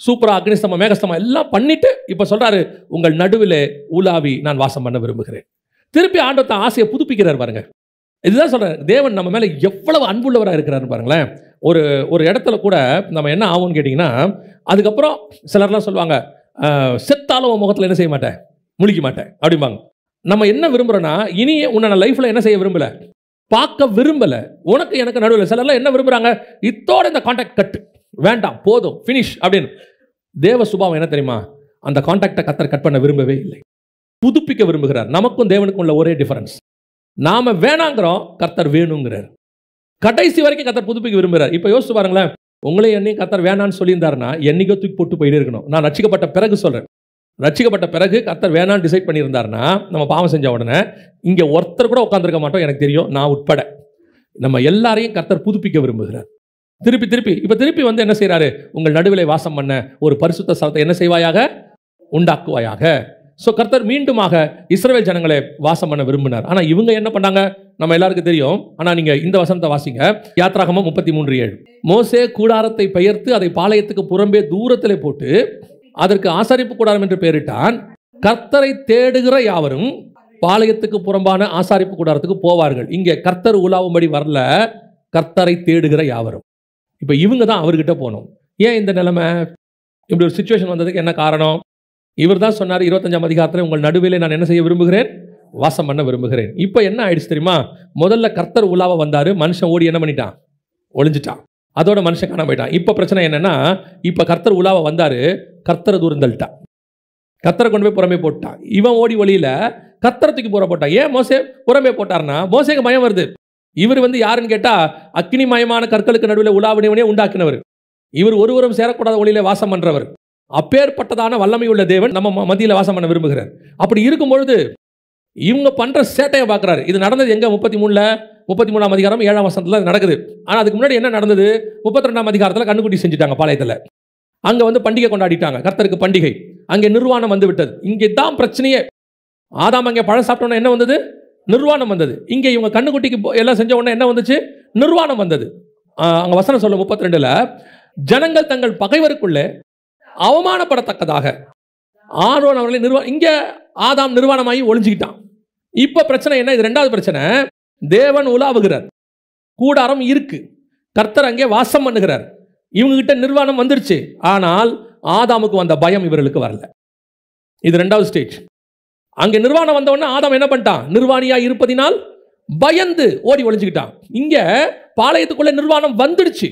சூப்பராக அக்னிஸ்தமம் மேகஸ்தமம் எல்லாம் பண்ணிட்டு இப்போ சொல்றாரு, உங்கள் நடுவில் உலாவி நான் வாசம் பண்ண விரும்புகிறேன். திருப்பி ஆண்டவர்த்த ஆசையை புதுப்பிக்கிறார் பாருங்க. இதுதான் சொல்றாரு, தேவன் நம்ம மேலே எவ்வளவு அன்புள்ளவராக இருக்கிறாரு பாருங்களேன். ஒரு இடத்துல கூட நம்ம என்ன ஆகும்னு கேட்டிங்கன்னா, அதுக்கப்புறம் சிலர்லாம் சொல்லுவாங்க, செத்தாலும் முகத்தில் என்ன செய்ய மாட்டேன், முழிக்க மாட்டேன் அப்படிம்பாங்க. நம்ம என்ன விரும்புகிறோன்னா, இனியே உன்னை நான் லைஃப்பில் என்ன செய்ய விரும்பலை, பார்க்க விரும்பலை. உனக்கு எனக்கு நடுவில் சிலர்லாம் என்ன விரும்புகிறாங்க, இத்தோட இந்த கான்டாக்ட் கட்டு வேண்டாம், போதும், ஃபினிஷ் அப்படின்னு. தேவ சுபாவம் என்ன தெரியுமா, அந்த கான்டாக்டை கர்த்தர் கட் பண்ண விரும்பவே இல்லை, புதுப்பிக்க விரும்புகிறார். நமக்கும் தேவனுக்கும் உள்ள ஒரே டிஃபரன்ஸ், நாம வேணாங்கிறோம், கர்த்தர் வேணுங்கிறார். கடைசி வரைக்கும் கர்த்தர் புதுப்பிக்க விரும்புகிறார். இப்போ யோசிச்சு பாருங்களேன், உங்களே என்னையும் கர்த்தர் வேணான்னு சொல்லியிருந்தாருன்னா என்னைக்கோ தூக்கி போட்டு போயிட்டே இருக்கணும். நான் ரட்சிக்கப்பட்ட பிறகு சொல்கிறேன், ரட்சிக்கப்பட்ட பிறகு கர்த்தர் வேணான்னு டிசைட் பண்ணியிருந்தாருன்னா நம்ம பாவம் செஞ்ச உடனே இங்கே ஒருத்தர் கூட உட்காந்துருக்க மாட்டோம், எனக்கு தெரியும், நான் உட்பட. நம்ம எல்லாரையும் கர்த்தர் புதுப்பிக்க விரும்புகிறார். திருப்பி இப்போ திருப்பி வந்து என்ன செய்கிறாரு, உங்கள் நடுவிலே வாசம் பண்ண ஒரு பரிசுத்த ஸ்தலத்தை என்ன செய்வாயாக, உண்டாக்குவாயாக. ஸோ கர்த்தர் மீண்டுமாக இஸ்ரவேல் ஜனங்களை வாசம் பண்ண விரும்பினார். ஆனால் இவங்க என்ன பண்ணாங்க நம்ம எல்லாருக்கும் தெரியும். ஆனால் நீங்கள் இந்த வசனத்தை வாசிங்க, யாத்ராகமம் 33:7. மோசே கூடாரத்தை பெயர்த்து அதை பாளையத்துக்கு புறம்பே தூரத்திலே போட்டு அதற்கு ஆசாரிப்பு கூடாரம் என்று பெயரிட்டான். கர்த்தரை தேடுகிற யாவரும் பாளையத்துக்கு புறம்பான ஆசாரிப்பு கூடாரத்துக்கு போவார்கள். இங்கே கர்த்தர் உலாவும்படி வரல, கர்த்தரை தேடுகிற யாவரும். இப்போ இவங்க தான் அவர்கிட்ட போகணும். ஏன் இந்த நிலைமை, இப்படி ஒரு சிச்சுவேஷன் வந்ததுக்கு என்ன காரணம்? இவர் தான் சொன்னார் 25ஆம் அதிகாரத்தில், உங்கள் நடுவிலே நான் என்ன செய்ய விரும்புகிறேன், வாசம் பண்ண விரும்புகிறேன். இப்போ என்ன ஆயிடுச்சு தெரியுமா, முதல்ல கர்த்தர் உலாவ வந்தார், மனுஷன் ஓடி என்ன பண்ணிட்டான், ஒளிஞ்சிட்டான், அதோட மனுஷன் காண போயிட்டான். இப்போ பிரச்சனை என்னன்னா, இப்போ கர்த்தர் உலாவ வந்தார், கர்த்தரை தூரந்தள்ளிட்டான், கர்த்தரை கொண்டு போய் புறமே போட்டான். இவன் ஓடி வழியில் கர்த்தரத்துக்கு புற போட்டான். ஏன் மோசே புறமே போட்டார்னா, மோசேக்கு பயம் வருது. இவர் வந்து யாருன்னு கேட்டால் அக்னிமயமான கற்களுக்கு நடுவில் உலாவினவனே உண்டாக்கினவர். இவர் ஒருவரும் சேரக்கூடாத ஒளியில வாசம் பண்றவர். அப்பேற்பட்டதான வல்லமை உள்ள தேவன் நம்ம மத்தியில் வாசம் பண்ண விரும்புகிறார். அப்படி இருக்கும் பொழுது இவங்க பண்ற சேட்டையை பார்க்குறாரு. இது நடந்தது எங்க? 33ஆம் அதிகாரம் 7ஆம் வசனத்துல நடக்குது. ஆனால் அதுக்கு முன்னாடி என்ன நடந்தது? 32ஆம் அதிகாரத்தில் கண்ணுக்குட்டி செஞ்சுட்டாங்க பாளையத்தில். அங்கே வந்து பண்டிகை கொண்டாடிட்டாங்க, கர்த்தருக்கு பண்டிகை. அங்கே நிர்வாணம் வந்து விட்டது. இங்கே தான் பிரச்சனையே. ஆதாம் அங்கே பழம் சாப்பிட்டோன்னா என்ன வந்தது? நிர்வாணம் வந்தது. இங்கே இவங்க கண்ணுக்குட்டிக்கு எல்லாம் செஞ்ச உடனே என்ன வந்துச்சு? நிர்வாணம் வந்தது. அங்கே வசனம் சொல்ல 32ல், ஜனங்கள் தங்கள் பகைவருக்குள்ளே அவமானப்படத்தக்கதாக ஆரோன் அவர்களை இங்கே ஆதாம் நிர்வாணமாகி ஒளிஞ்சுக்கிட்டான். இப்போ பிரச்சனை என்ன? இது ரெண்டாவது பிரச்சனை. தேவன் உலாவுகிறார், கூடாரம் இருக்கு, கர்த்தர் அங்கே வாசம் பண்ணுகிறார். இவங்க கிட்ட நிர்வாணம் வந்துருச்சு. ஆனால் ஆதாமுக்கு வந்த பயம் இவர்களுக்கு வரல. இது ரெண்டாவது ஸ்டேஜ். அங்கே நிர்வாணம் வந்த உடனே ஆதாம் என்ன பண்ணிட்டான்? நிர்வாணியா இருப்பதினால் பயந்து ஓடி ஒளிஞ்சுக்கிட்டான். இங்க பாளையத்துக்குள்ள நிர்வாணம் வந்துடுச்சு.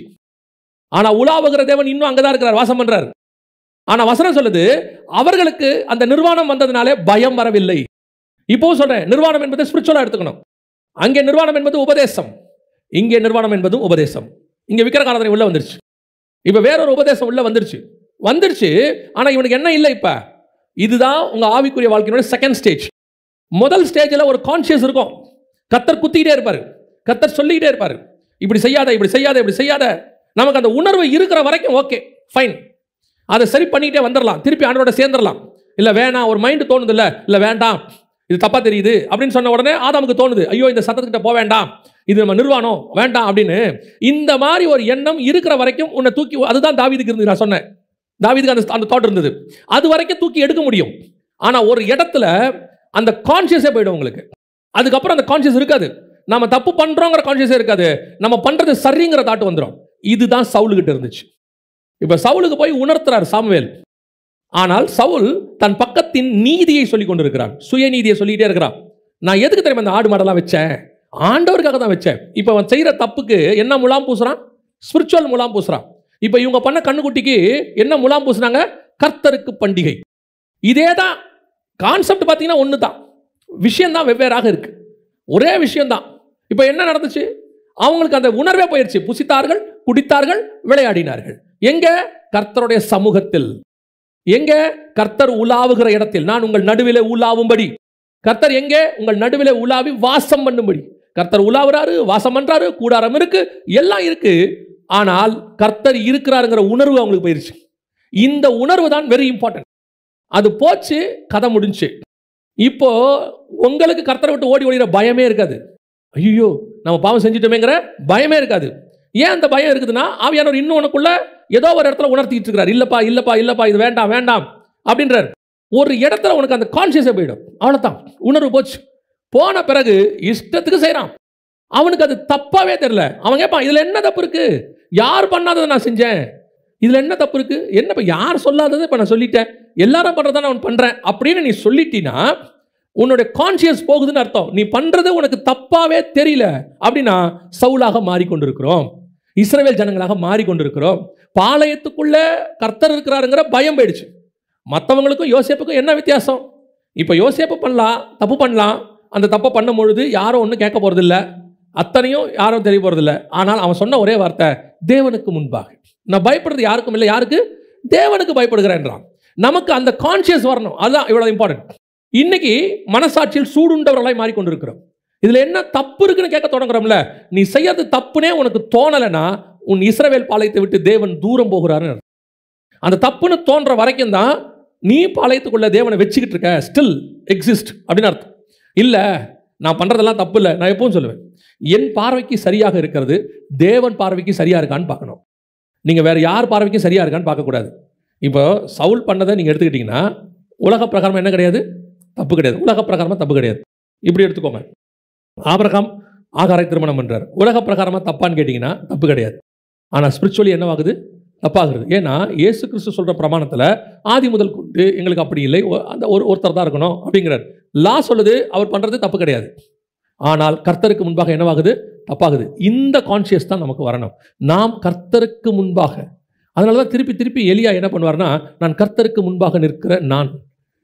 ஆனா உலாவுகிற தேவன் இன்னும் அங்கதான் இருக்கிறார், வாசம் பண்றார். ஆனா வசனம் சொல்லுது, அவர்களுக்கு அந்த நிர்வாணம் வந்ததுனாலே பயம் வரவில்லை. இப்போ சொல்றேன், நிர்வாணம் என்பது ஸ்பிரிச்சுவலா எடுத்துக்கணும். அங்கே நிர்வாணம் என்பது உபதேசம், இங்கே நிர்வாணம் என்பதும் உபதேசம். இங்க விக்கிரகாராதனை உள்ள வந்துருச்சு. இப்ப வேறொரு உபதேசம் உள்ள வந்துருச்சு. ஆனா இவனுக்கு என்ன இல்லை? இப்ப இதுதான் உங்க ஆவிக்குரிய வாழ்க்கையோட செகண்ட் ஸ்டேஜ். முதல் ஸ்டேஜில் ஒரு கான்சியஸ் இருக்கும். கர்த்தர் குத்திக்கிட்டே இருப்பாரு, கர்த்தர் சொல்லிக்கிட்டே இருப்பாரு, இப்படி செய்யாத, இப்படி செய்யாத, இப்படி செய்யாத. நமக்கு அந்த உணர்வு இருக்கிற வரைக்கும் ஓகே, ஃபைன், அதை சரி பண்ணிக்கிட்டே வந்துடலாம், திருப்பி ஆண்டவரோட சேர்ந்துடலாம். இல்லை வேணாம், ஒரு மைண்டு தோணுது, இல்லை வேண்டாம், இது தப்பா தெரியுது அப்படின்னு சொன்ன உடனே ஆதாமுக்கு தோணுது, ஐயோ இந்த சத்தத்துக்கிட்ட போக வேண்டாம், இது நம்ம நிர்வாணம் வேண்டாம் அப்படின்னு. இந்த மாதிரி ஒரு எண்ணம் இருக்கிற வரைக்கும் உன்னை தூக்கி, அதுதான் தாவீதுக்கு இருந்தது. நான் சொன்னேன், தாவீதுக்கு அந்த தாட் இருந்தது. அது வரைக்கும் தூக்கி எடுக்க முடியும். ஆனால் ஒரு இடத்துல அந்த கான்சியஸே போயிடும் உங்களுக்கு. அதுக்கப்புறம் அந்த கான்சியஸ் இருக்காது. நம்ம தப்பு பண்றோங்கிற கான்சியஸே இருக்காது. நம்ம பண்றது சரிங்கிற தாட் வந்துடும். இதுதான் சவுலுக்கிட்ட இருந்துச்சு. இப்ப சவுலுக்கு போய் உணர்த்துறார் சாமுவேல். ஆனால் சவுல் தன் பக்கத்தின் நீதியை சொல்லிக் கொண்டிருக்கிறான், சுயநீதியை சொல்லிக்கிட்டே இருக்கிறான். நான் எதுக்கு தெரியுமா இந்த ஆடு மாடெல்லாம் வச்சேன்? ஆண்டவருக்காக தான் வச்சேன். இப்போ அவன் செய்யற தப்புக்கு என்ன முலாம் பூசுறான்? ஸ்பிரிச்சுவல் முலாம் பூசுறான். இப்போ இவங்க பண்ண கண்ணுக்குட்டிக்கு என்ன முலாம் பூசுனாங்க? கர்த்தருக்கு பண்டிகை. இதே தான் கான்செப்ட். பார்த்தீங்கன்னா ஒன்று தான், விஷயம்தான் வெவ்வேறாக இருக்கு, ஒரே விஷயம்தான். இப்போ என்ன நடந்துச்சு? அவங்களுக்கு அந்த உணர்வே போயிடுச்சு. புசித்தார்கள், குடித்தார்கள், விளையாடினார்கள். எங்க? கர்த்தருடைய சமூகத்தில். எங்க? கர்த்தர் உலாவுகிற இடத்தில். நான் உங்கள் நடுவிலே உலாவும்படி. கர்த்தர் எங்கே? உங்கள் நடுவிலே உலாவி வாசம் பண்ணும்படி. கர்த்தர் உலாவுறாரு, வாசம் பண்றாரு, கூடாரம் இருக்கு, எல்லாம் இருக்கு. ஆனால் கர்த்தர் இருக்கிறாருங்கிற உணர்வு அவங்களுக்கு போயிருச்சு. இந்த உணர்வு தான் வெரி இம்பார்ட்டன்ட். அது போச்சு, கதை முடிஞ்சு. இப்போ உங்களுக்கு கர்த்தரை விட்டு ஓடி ஓடிற பயமே இருக்காது. ஐயோ நம்ம பாவம் செஞ்சுட்டோமேங்கிற பயமே இருக்காது. ஏன் அந்த பயம் இருக்குதுன்னா, ஆவியானவர் இன்னும் உனக்குள்ள ஏதோ ஒரு இடத்துல உணர்த்திட்டு இருக்கிறார். இல்லப்பா இல்லப்பா இல்லப்பா, இது வேண்டாம் வேண்டாம் அப்படின்றார். ஒரு இடத்துல உனக்கு அந்த கான்சியஸே போயிடும். அவ்வளவுதான், உணர்வு போச்சு. போன பிறகு இஷ்டத்துக்கு செய்யறான். அவனுக்கு அது தப்பாவே தெரியல. அவன் கேட்பான், இதுல என்ன தப்பு இருக்கு? யார் பண்ணாததை நான் செஞ்சேன், இதுல என்ன தப்பு இருக்கு? என்னப்பா யார் சொல்லாததை இப்ப நான் சொல்லிட்டேன், எல்லாரும் பண்றதான் நான் பண்றேன் அப்படின்னு நீ சொல்லிட்டீன்னா உன்னுடைய கான்சியஸ் போகுதுன்னு அர்த்தம். நீ பண்றது உனக்கு தப்பாவே தெரியல அப்படின்னா சவுலாக மாறிக்கொண்டிருக்கிறோம், இஸ்ரவேல் ஜனங்களாக மாறிக்கொண்டிருக்கிறோம். பாளையத்துக்குள்ள கர்த்தர் இருக்கிறாருங்கிற பயம் போயிடுச்சு. மற்றவங்களுக்கும் யோசேப்புக்கும் என்ன வித்தியாசம்? இப்போ யோசேப்பு பண்ணலாம், தப்பு பண்ணலாம். அந்த தப்பை பண்ணும் பொழுது யாரும் ஒன்றும் கேட்க போறதில்லை, அத்தனையும் யாரும் தெரிய போறதில்லை. ஆனால் அவன் சொன்ன ஒரே வார்த்தை, தேவனுக்கு முன்பாக நான் பயப்படுறது யாருக்கும் இல்லை, யாருக்கு? தேவனுக்கு பயப்படுகிறேன்றான். நமக்கு அந்த கான்சியஸ் வரணும், அதுதான் இவ்வளவு இம்பார்ட்டன்ட். இன்னைக்கு மனசாட்சியில் சூடுண்டவர்களாய் மாறிக்கொண்டிருக்கிறோம். இதுல என்ன தப்பு இருக்குன்னு கேட்க தொடங்குறோம்ல. நீ செய்யறது தப்புனே உனக்கு தோணலைன்னா உன் இஸ்ரவேல் பாளையத்தை விட்டு தேவன் தூரம் போகிறாரு. அந்த தப்புன்னு தோன்ற வரைக்கும் தான் நீ பாளையத்துக்குள்ள தேவனை வச்சுக்கிட்டு இருக்க, ஸ்டில் எக்ஸிஸ்ட் அப்படின்னு அர்த்தம். இல்ல நான் பண்றதெல்லாம் தப்பு இல்லை. நான் எப்பவும் சொல்லுவேன், என் பார்வைக்கு சரியாக இருக்கிறது தேவன் பார்வைக்கு சரியா இருக்கான்னு பார்க்கணும். நீங்க வேற யார் பார்வைக்கும் சரியா இருக்கான்னு பார்க்கக்கூடாது. இப்போ சவுல் பண்ணதை நீங்க எடுத்துக்கிட்டீங்கன்னா உலக பிரகாரம் என்ன கிடையாது? தப்பு கிடையாது. உலக பிரகாரமா தப்பு கிடையாது. இப்படி எடுத்துக்கோங்க, ஆபிரகாம் ஆகாரை திருமணம் பண்றார். உலக பிரகாரமா தப்பான்னு கேட்டீங்கன்னா தப்பு கிடையாது. ஆனா ஸ்பிரிச்சுவலி என்னவாகுது? தப்பாகிறது. ஏன்னா இயேசு கிறிஸ்து சொல்ற பிரமாணத்தில் ஆதி முதல் கொண்டு எங்களுக்கு அப்படி இல்லை, அந்த ஒருத்தர் தான் இருக்கணும் அப்படிங்கிறார். லா சொல்லுது அவர் பண்றது தப்பு கிடையாது. ஆனால் கர்த்தருக்கு முன்பாக என்னவாகுது? தப்பாகுது. இந்த கான்சியஸ் தான் நமக்கு வரணும். நாம் கர்த்தருக்கு முன்பாக. அதனால தான் திருப்பி திருப்பி எலியா என்ன பண்ணுவார்னா, நான் கர்த்தருக்கு முன்பாக நிற்கிற நான்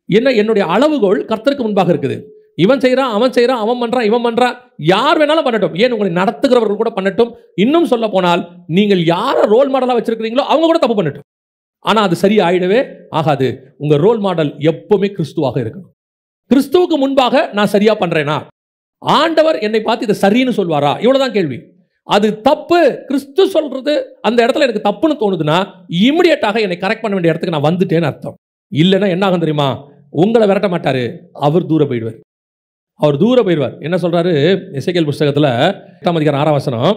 என்ன, என்னுடைய அளவுகோல் கர்த்தருக்கு முன்பாக இருக்குது. இவன் செய்கிறான், அவன் செய்கிறான், அவன் பண்ணுறான், இவன் பண்ணுறான், யார் வேணாலும் பண்ணட்டும். ஏன் உங்களை நடத்துகிறவர்கள் கூட பண்ணட்டும். இன்னும் சொல்ல போனால் நீங்கள் யாரை ரோல் மாடலாக வச்சிருக்கிறீங்களோ அவங்க கூட தப்பு பண்ணட்டும். ஆனால் அது சரி ஆயிடவே ஆகாது. உங்கள் ரோல் மாடல் எப்பவுமே கிறிஸ்துவாக இருக்கணும். கிறிஸ்துவுக்கு முன்பாக நான் சரியா பண்றேனா? ஆண்டவர் என்னை பார்த்து இதை சரின்னு சொல்வாரா? இவ்வளவுதான் கேள்வி. அது தப்பு, கிறிஸ்து சொல்றது அந்த இடத்துல எனக்கு தப்புன்னு தோணுதுன்னா இமிடியேட்டாக என்னை கரெக்ட் பண்ண வேண்டிய இடத்துக்கு நான் வந்துட்டேன்னு அர்த்தம். இல்லைன்னா என்ன ஆகும் தெரியுமா? உங்களை விரட்ட மாட்டாரு, அவர் தூர போயிடுவார். அவர் தூர போயிடுவார். என்ன சொல்றாரு எசேக்கியேல் புஸ்தகத்துல 8ஆம் அதிகாரம் 6ஆம் வசனம்,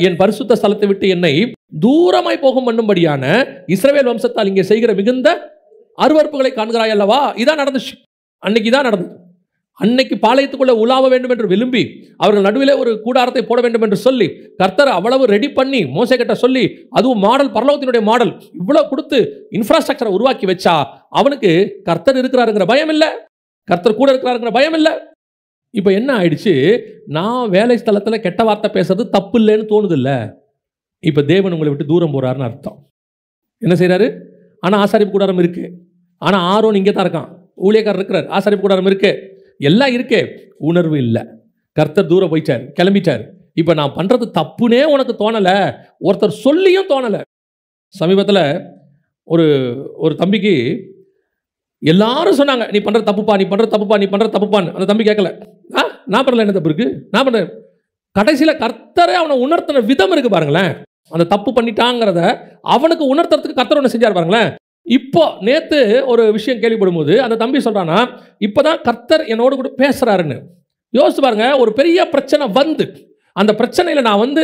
என் பரிசுத்த ஸ்தலத்தை விட்டு என்னை தூரமாய் போகும் பண்ணும்படியான இஸ்ரவேல் வம்சத்தால் இங்கே செய்கிற மிகுந்த அருவருப்புகளை காண்கிறாய் அல்லவா? இதான் நடந்துச்சு. அன்னைக்கு தான் நடந்தது. அன்னைக்கு பாளையத்துக்குள்ள உலாவ வேண்டும் என்று விரும்பி அவர்கள் நடுவிலே ஒரு கூடாரத்தை போட வேண்டும் என்று சொல்லி கர்த்தர் அவ்வளவு ரெடி பண்ணி மோசே கிட்ட சொல்லி, அதுவும் மாடல், பரலோகத்தினுடைய மாடல் இவ்வளவு கொடுத்து இன்ஃப்ராஸ்ட்ரக்சரை உருவாக்கி வச்சா அவனுக்கு கர்த்தர் இருக்கிறாருங்கிற பயம் இல்லை, கர்த்தர் கூட இருக்கிறாருங்கிற பயம் இல்லை. இப்போ என்ன ஆயிடுச்சு? நான் வேலை ஸ்தலத்தில் கெட்ட வார்த்தை பேசுறது தப்பு இல்லைன்னு தோணுது இல்லை. இப்போ தேவன் உங்களை விட்டு தூரம் போறாருன்னு அர்த்தம். என்ன செய்யறாரு? ஆனால் ஆசாரிப்பு கூடாரம் இருக்கு, ஆனால் ஆரோன் இங்கே தான் இருக்கான், ஊழியக்காரர் இருக்கிறார், ஆசாரிப்பு கூடாரம் இருக்கு, எல்லாம் இருக்கே, உணர்வு இல்லை. கர்த்தர் தூரம் போயிட்டார், கிளம்பிட்டார். இப்போ நான் பண்றது தப்புனே உனக்கு தோணலை, ஒருத்தர் சொல்லியும் தோணலை. சமீபத்தில் ஒரு தம்பிக்கு எல்லாரும் சொன்னாங்க, நீ பண்ற தப்புப்பா, நீ பண்ற தப்புப்பா, நீ பண்ற தப்புப்பான்னு. அந்த தம்பி கேட்கல, நான் பண்ணல, என்ன தப்பு இருக்கு, நான் பண்றேன். கடைசியில் கர்த்தரை அவனை உணர்த்தின விதம் இருக்கு பாருங்களேன். அந்த தப்பு பண்ணிட்டாங்கிறத அவனுக்கு உணர்த்துறதுக்கு கர்த்தர் ஒன்று செஞ்சார் பாருங்களேன். இப்போ நேத்து ஒரு விஷயம் கேள்விப்படும் போது அந்த தம்பி சொல்றானா, இப்பதான் கர்த்தர் என்னோடு கூட பேசுறாருன்னு. யோசிச்சு பாருங்க, ஒரு பெரிய பிரச்சனை வந்து அந்த பிரச்சனையில நான்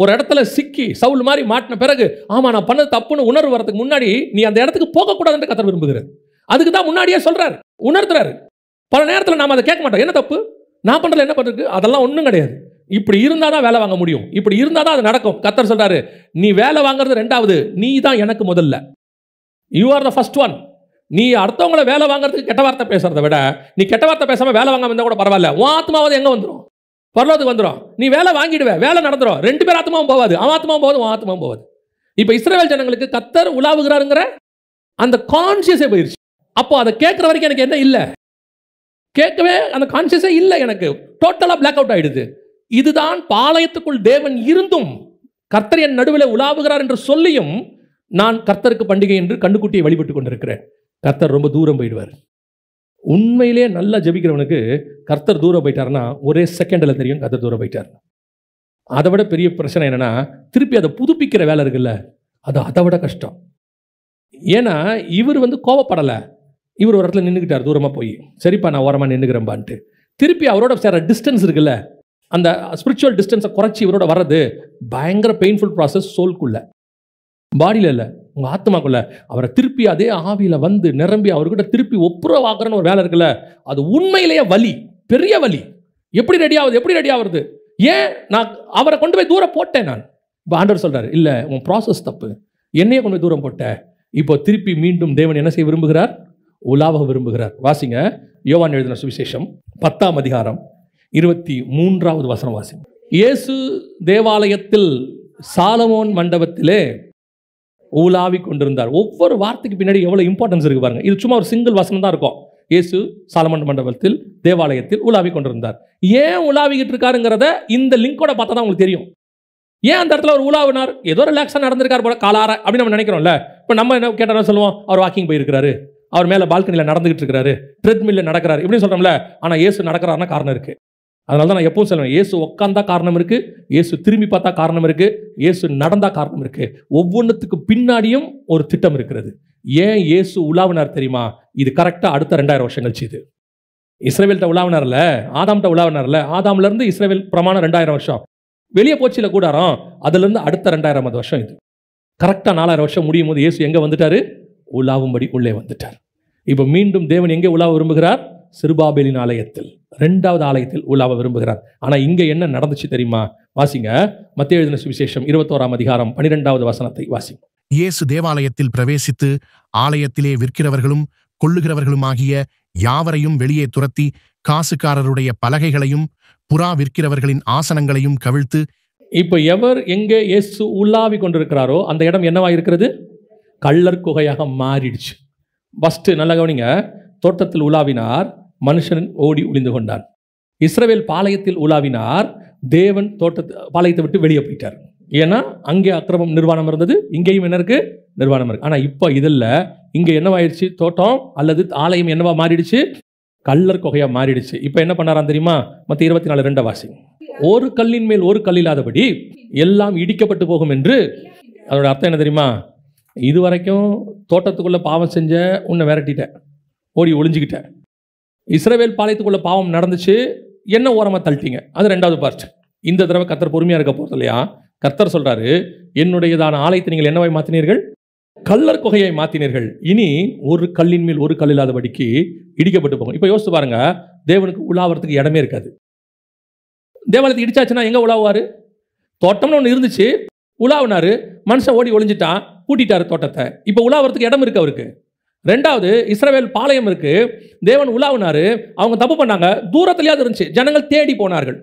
ஒரு இடத்துல சிக்கி சவுல் மாதிரி மாட்டின பிறகு, ஆமா நான் பண்ணது தப்புன்னு உணர்வு வரதுக்கு முன்னாடி நீ அந்த இடத்துக்கு போகக்கூடாதுன்னு கர்த்தர் விரும்புகிறார். அதுக்கு தான் முன்னாடியே சொல்றாரு, உணர்த்துறாரு. பல நேரத்தில் நாம அதை கேட்க மாட்டோம். என்ன தப்பு நான் பண்றதுல என்ன பண்றது? அதெல்லாம் ஒன்றும் கிடையாது. இப்படி இருந்தாதான் வேலை வாங்க முடியும், இப்படி இருந்தாதான் அது நடக்கும். கர்த்தர் சொல்றாரு, நீ வேலை வாங்குறது ரெண்டாவது, நீ தான் எனக்கு முதல்ல. You are the first one. நீ அடுத்தவங்களை வேலை வாங்குறதுக்கு கெட்ட வார்த்தை பேசுறதை விட நீ கெட்ட வார்த்தை பேசாம வேலை வாங்காம இருந்தா கூட பரவாயில்ல. உன் ஆத்மாவது எங்க வந்துடும்? பரலோகத்துக்கு வந்துடும். நீ வேலை வாங்கிடுவே, வேலை நடந்துடும். ரெண்டு பேர் ஆத்மாவும் போவாது, அவன் ஆத்மாவும் போவாது, உன் ஆத்மாவும் போவாது. இப்போ இஸ்ரவேல் ஜனங்களுக்கு கர்த்தர் உலாவுகிறாருங்கிற அந்த கான்சியஸே போயிருச்சு. அப்போ அதை கேட்கிற வரைக்கும் எனக்கு என்ன இல்லை, கேட்கவே அந்த கான்சியஸே இல்லை, எனக்கு டோட்டலா பிளாக் அவுட் ஆயிடுது. இதுதான் பாளையத்துக்குள் தேவன் இருந்தும் கர்த்தர் என் நடுவில் உலாவுகிறார் என்று சொல்லியும் நான் கர்த்தருக்கு பண்டிகை என்று கண்டுக்குட்டியை வழிபட்டு கொண்டிருக்கிறேன். கர்த்தர் ரொம்ப தூரம் போயிடுவார். உண்மையிலே நல்லா ஜெபிக்கிறவனுக்கு கர்த்தர் தூரம் போயிட்டாருன்னா ஒரே செகண்டில் தெரியும் கர்த்தர் தூரம் போயிட்டார். அதை விட பெரிய பிரச்சனை என்னன்னா, திருப்பி அதை புதுப்பிக்கிற வேலை இருக்குல்ல, அது அதை விட கஷ்டம். ஏன்னா இவர் கோவப்படலை, இவர் ஒரு இடத்துல நின்றுக்கிட்டார் தூரமாக போய், சரிப்பா நான் ஓரமாக நின்றுக்கிறேன்பான்ட்டு. திருப்பி அவரோட சேர டிஸ்டன்ஸ் இருக்குல்ல, அந்த ஸ்பிரிச்சுவல் டிஸ்டன்ஸை குறைச்சி இவரோட வர்றது பயங்கர பெயின்ஃபுல் ப்ராசஸ். சோல்குள்ள, பாடியில் இல்லை, உங்கள் ஆத்மாக்குள்ள. அவரை திருப்பி அதே ஆவியில் நிரம்பி அவர்கிட்ட திருப்பி ஒப்புரவாக்குறன்னு ஒரு வேலை இருக்குல்ல, அது உண்மையிலேயே வலி, பெரிய வலி. எப்படி ரெடி ஆகுது? ஏன் நான் அவரை கொண்டு போய் தூரம் போட்டேன். நான் இப்போ ஆண்டவர் சொல்றாரு, இல்லை உன் ப்ராசஸ் தப்பு, என்னையே கொண்டு போய் தூரம் போட்ட. இப்போ திருப்பி மீண்டும் தேவன் என்ன செய்ய விரும்புகிறார்? உலாவ விரும்புகிறார். வாசிங்க, யோவான் எழுதின சுவிசேஷம் 10ஆம் அதிகாரம் 23வது வசனம் வாசிங்க. இயேசு தேவாலயத்தில் சாலமோன் மண்டபத்திலே உலாவி கொண்டிருந்தார். ஒவ்வொரு வார்த்தைக்கு பின்னாடி எவ்வளவு இம்பார்ட்டன்ஸ் இருக்கு பாருங்க. இது சும்மா ஒரு சிங்கிள் வசனம் தான் இருக்கும். இயேசு சாலமோன் மண்டபத்தில் தேவாலயத்தில் உலாவி கொண்டிருந்தார். ஏன் உலாவிக்கிட்டு இருக்காருங்கிறத இந்த லிங்கோட பார்த்தா தான் உங்களுக்கு தெரியும். ஏன் அந்த இடத்துல ஒரு உலாவினார்? ஏதோ ரிலாக்ஸாக நடந்திருக்காரு போல காலார அப்படின்னு நம்ம நினைக்கிறோம்ல. இப்போ நம்ம என்ன கேட்டாலும் சொல்லுவோம், அவர் வாக்கிங் போயிருக்கிறாரு, அவர் மேலே பால்கனியில் நடந்துகிட்டு இருக்காரு, ட்ரெட்மில்ல நடக்கிறாரு இப்படின்னு சொல்கிறோம்ல. ஆனால் இயேசு நடக்கிறாருன்னா காரணம் இருக்குது. அதனால தான் நான் எப்பவும் சொல்லுவேன், இயேசு உட்காந்தா காரணம் இருக்குது, இயேசு திரும்பி பார்த்தா காரணம் இருக்குது, இயேசு நடந்தா காரணம் இருக்குது. ஒவ்வொன்றுத்துக்கு பின்னாடியும் ஒரு திட்டம் இருக்கிறது. ஏன் இயேசு உலாவினார் தெரியுமா? இது கரெக்டாக அடுத்த 2000 வருஷம் கழிச்சு. இது இஸ்ரவேல்கிட்ட உலாவினார்ல, ஆதாம்கிட்ட உலாவினார்ல, ஆதாம்லேருந்து இஸ்ரவேல் பிரமாணம் 2000 வருஷம் வெளியே போச்சுல கூடாரம், அதுலேருந்து அடுத்த 2000வது வருஷம் இது. கரெக்டாக 4000 வருஷம் முடியும் போது இயேசு எங்கே வந்துட்டாரு? உலாவும்படி உள்ளே வந்துட்டார். இப்போ மீண்டும் தேவன் எங்கே உலாவ விரும்புகிறார்? சிறுபாபேலின் ஆலயத்தில், 2வது ஆலயத்தில் உலாவ விரும்புகிறார். ஆனால் இங்கே என்ன நடந்துச்சு தெரியுமா? வாசிங்க, மத்தேயு எழுதின சுவிசேஷம் 21ஆம் அதிகாரம் 12வது வசனத்தை வாசிங்க. இயேசு தேவாலயத்தில் பிரவேசித்து ஆலயத்திலே விற்கிறவர்களும் கொள்ளுகிறவர்களுமாகிய யாவரையும் வெளியே துரத்தி காசுக்காரருடைய பலகைகளையும் புறா விற்கிறவர்களின் ஆசனங்களையும் கவிழ்த்து. இப்போ எவர் எங்கே இயேசு உலாவி கொண்டிருக்கிறாரோ அந்த இடம் என்னவா இருக்கிறது? கள்ளர் குகையாக மாறிடுச்சு. ஃபர்ஸ்ட் நல்ல கவனிங்க, தோட்டத்தில் உலாவினார், மனுஷன் ஓடி ஒளிந்து கொண்டான். இஸ்ரவேல் பாளையத்தில் உலாவினார், தேவன் பாளையத்தை விட்டு வெளியே போயிட்டார். ஏன்னா அங்கே அக்கிரமம் நிர்வாணம் இருந்தது, இங்கேயும் என்ன இருக்கு? நிர்வாணம் இருக்கு. ஆனால் இப்போ இதில் இங்கே என்னவாயிடுச்சு? தோட்டம் அல்லது ஆலயம் என்னவா மாறிடுச்சு? கல்லர் குகையா மாறிடுச்சு. இப்போ என்ன பண்ணாராம் தெரியுமா? மத்த 24:2 வாசிங்க. ஒரு கல்லின் மேல் ஒரு கல் இல்லாதபடி எல்லாம் இடிக்கப்பட்டு போகும் என்று. அதோட அர்த்தம் என்ன தெரியுமா? இதுவரைக்கும் தோட்டத்துக்குள்ள பாவம் செஞ்ச உன்னை விரட்டிட்டேன், ஓடி ஒளிஞ்சுக்கிட்டேன். இஸ்ரவேல் பாளையத்துக்குள்ள பாவம் நடந்துச்சு, என்ன ஓரமாக தள்ளிட்டீங்க. அது 2வது பார்ட். இந்த தடவை கர்த்தர் பொறுமையாக இருக்க போகிறது இல்லையா? கர்த்தர் சொல்றாரு, என்னுடையதான ஆலயத்தை நீங்கள் என்னவாய் மாற்றினீர்கள்? கல்லர் குகையை மாற்றினீர்கள். இனி ஒரு கல்லின் மேல் ஒரு கல் இல்லாதபடிக்கு இடிக்கப்பட்டு போகும். இப்போ யோசிச்சு பாருங்க, தேவனுக்கு உலாவறதுக்கு இடமே இருக்காது. தேவாலயத்தை இடிச்சாச்சுன்னா எங்க உலாவுவாரு? தோட்டம்னு ஒன்று இருந்துச்சு, உலாவினாரு, மனுஷன் ஓடி ஒளிஞ்சிட்டான், பூட்டிட்டாரு தோட்டத்தை. இப்போ உலாவறதுக்கு இடம் இருக்கு அவருக்கு. 2வது, இஸ்ரவேல் பாளையம் இருக்கு, தேவன் உலாவினாரு, அவங்க தப்பு பண்ணாங்க, தூரத்திலேயாவது இருந்துச்சு, ஜனங்கள் தேடி போனார்கள்.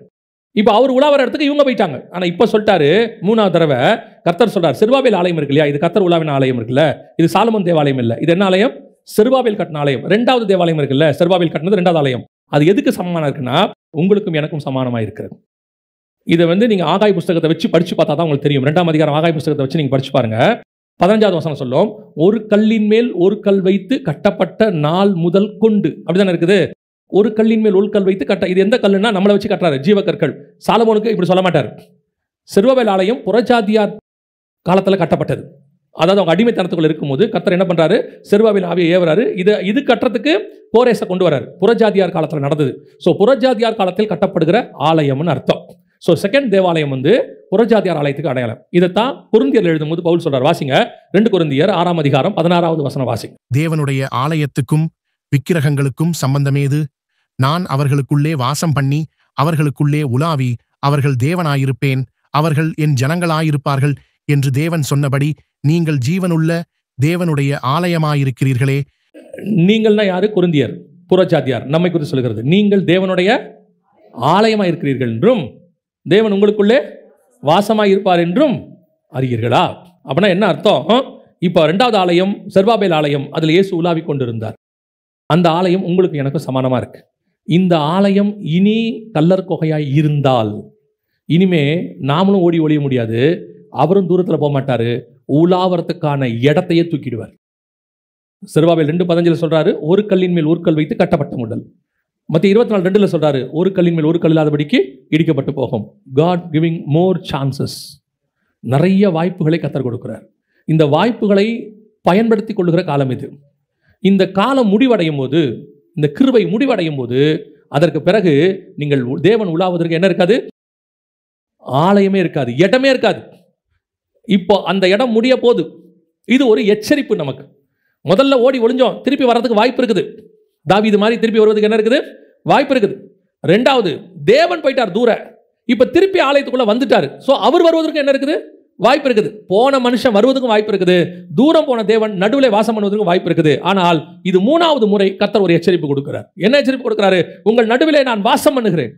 இப்போ அவர் உலாவற இடத்துக்கு இவங்க போயிட்டாங்க. ஆனால் இப்போ சொல்லிட்டாரு 3வது தடவை கர்த்தர் சொல்றார், செருபாபேல் ஆலயம் இருக்கு இல்லையா, இது கர்த்தர் உலாவின ஆலயம் இருக்குல்ல, இது சாலமோன் தேவாலயம் இல்லை, இது என்ன ஆலயம்? செருபாபேல் கட்டின ஆலயம். 2வது தேவாலயம் இருக்குல்ல, செருபாபேல் கட்டினது 2வது ஆலயம். அது எதுக்கு சமமான இருக்குன்னா, உங்களுக்கும் எனக்கும் சமானமாக இருக்கிறது. இதை நீங்க ஆகாய் புஸ்தகத்தை வச்சு படிச்சு பார்த்தா தான் உங்களுக்கு தெரியும். 2ஆம் அதிகாரம் ஆகாய் புஸ்தகத்தை வச்சு நீங்க படிச்சு பாருங்க. 15வது வசனம் சொல்லும், ஒரு கல்லின் மேல் ஒரு கல் வைத்து கட்டப்பட்ட நாள் முதல் கொண்டு. அப்படிதானே இருக்குது. ஒரு கல்லின் மேல் ஒரு கல் வைத்து கட்ட. இது எந்த கல்லுன்னா நம்மளை வச்சு கட்டுறாரு, ஜீவக்கற்கள். சாலமோனுக்கு இப்படி சொல்ல மாட்டார். செருபாபேல் ஆலயம் புறஜாதியார் காலத்தில் கட்டப்பட்டது. அதாவது அவங்க அடிமைத்தனத்துக்குள்ள இருக்கும்போது கர்த்தர் என்ன பண்றாரு? செருபாபேல் ஆவியை ஏவறாரு. இது கட்டுறதுக்கு கோரேசை கொண்டு வராரு. புறஜாதியார் காலத்தில் நடந்தது. ஸோ புறஜாதியார் காலத்தில் கட்டப்படுகிற ஆலயம்னு அர்த்தம். ஸோ செகண்ட் தேவாலயம் புறஜாதியார் ஆலயத்துக்கு அடையாளம். இதைத்தான் கொரிந்தியர் எழுதும்போது பவுல் சொல்றார். வாசிங்க 2 கொரிந்தியர் 6ஆம் அதிகாரம் 16வது வசனம் வாசிங்க. தேவனுடைய ஆலயத்துக்கும் விக்கிரகங்களுக்கும் சம்பந்தமேது? நான் அவர்களுக்குள்ளே வாசம் பண்ணி அவர்களுக்குள்ளே உலாவி அவர்கள் தேவனாயிருப்பேன், அவர்கள் என் ஜனங்களாயிருப்பார்கள் என்று தேவன் சொன்னபடி நீங்கள் ஜீவனுள்ள தேவனுடைய ஆலயமாயிருக்கிறீர்களே. நீங்கள்னா யாரு? கொரிந்தியர், புறஜாதியார். நம்மை குறித்து சொல்கிறது, நீங்கள் தேவனுடைய ஆலயமாயிருக்கிறீர்கள் என்றும் தேவன் உங்களுக்குள்ளே வாசமாயிருப்பார் என்றும் அறியீர்களா? அப்படின்னா என்ன அர்த்தம்? இப்போ 2வது ஆலயம் செருபாபேல் ஆலயம், அதில் இயேசு உலாவி கொண்டிருந்தார். அந்த ஆலயம் உங்களுக்கு எனக்கும் சமானமா இருக்கு. இந்த ஆலயம் இனி கல்லர் குகையாய் இருந்தால் இனிமே நாமளும் ஓடி ஒளிய முடியாது, அவரும் தூரத்தில் போக மாட்டாரு, உலாவறதுக்கான இடத்தையே தூக்கிடுவார். செருபாபேல் 2:15 சொல்றாரு, ஒரு கல்லின் மேல் ஒரு கல் வைத்து கட்டப்பட்ட முதல். மற்ற 24:2 சொல்றாரு, ஒரு கல்லின் மேல் ஒரு கல் இல்லாதபடிக்கு இடிக்கப்பட்டு போகும். God giving more chances. நிறைய வாய்ப்புகளை கர்த்தர் கொடுக்கிறார். இந்த வாய்ப்புகளை பயன்படுத்தி கொள்ளுகிற காலம் இது. இந்த காலம் முடிவடையும் போது, இந்த கிருபை முடிவடையும் போது, அதற்கு பிறகு நீங்கள் தேவன் உலாவதற்கு என்ன இருக்காது? ஆலயமே இருக்காது, இடமே இருக்காது. இப்போ அந்த இடம் முடிய போது. இது ஒரு எச்சரிப்பு நமக்கு. முதல்ல ஓடி ஒளிஞ்சோம், திருப்பி வர்றதுக்கு வாய்ப்பு இருக்குது. தாவீது மாதிரி திருப்பி வருவதுக்கு என்ன இருக்குது? வாய்ப்பு இருக்குது. 2வது, தேவன் போயிட்டார் தூர, இப்ப திருப்பி ஆலயத்துக்குள்ள வந்துட்டாரு. சோ அவர் வருவதற்கு என்ன இருக்குது? வாய்ப்பு இருக்குது. போன மனுஷன் வருவதற்கும் வாய்ப்பு இருக்குது, தூரம் போன தேவன் நடுவில் வாசம் பண்ணுவதற்கும் வாய்ப்பு இருக்குது. ஆனால் இது 3வது முறை கர்த்தர் ஒரு எச்சரிப்பு கொடுக்கிறார். என்ன எச்சரிப்பு கொடுக்கிறாரு? உங்கள் நடுவிலே நான் வாசம் பண்ணுகிறேன்,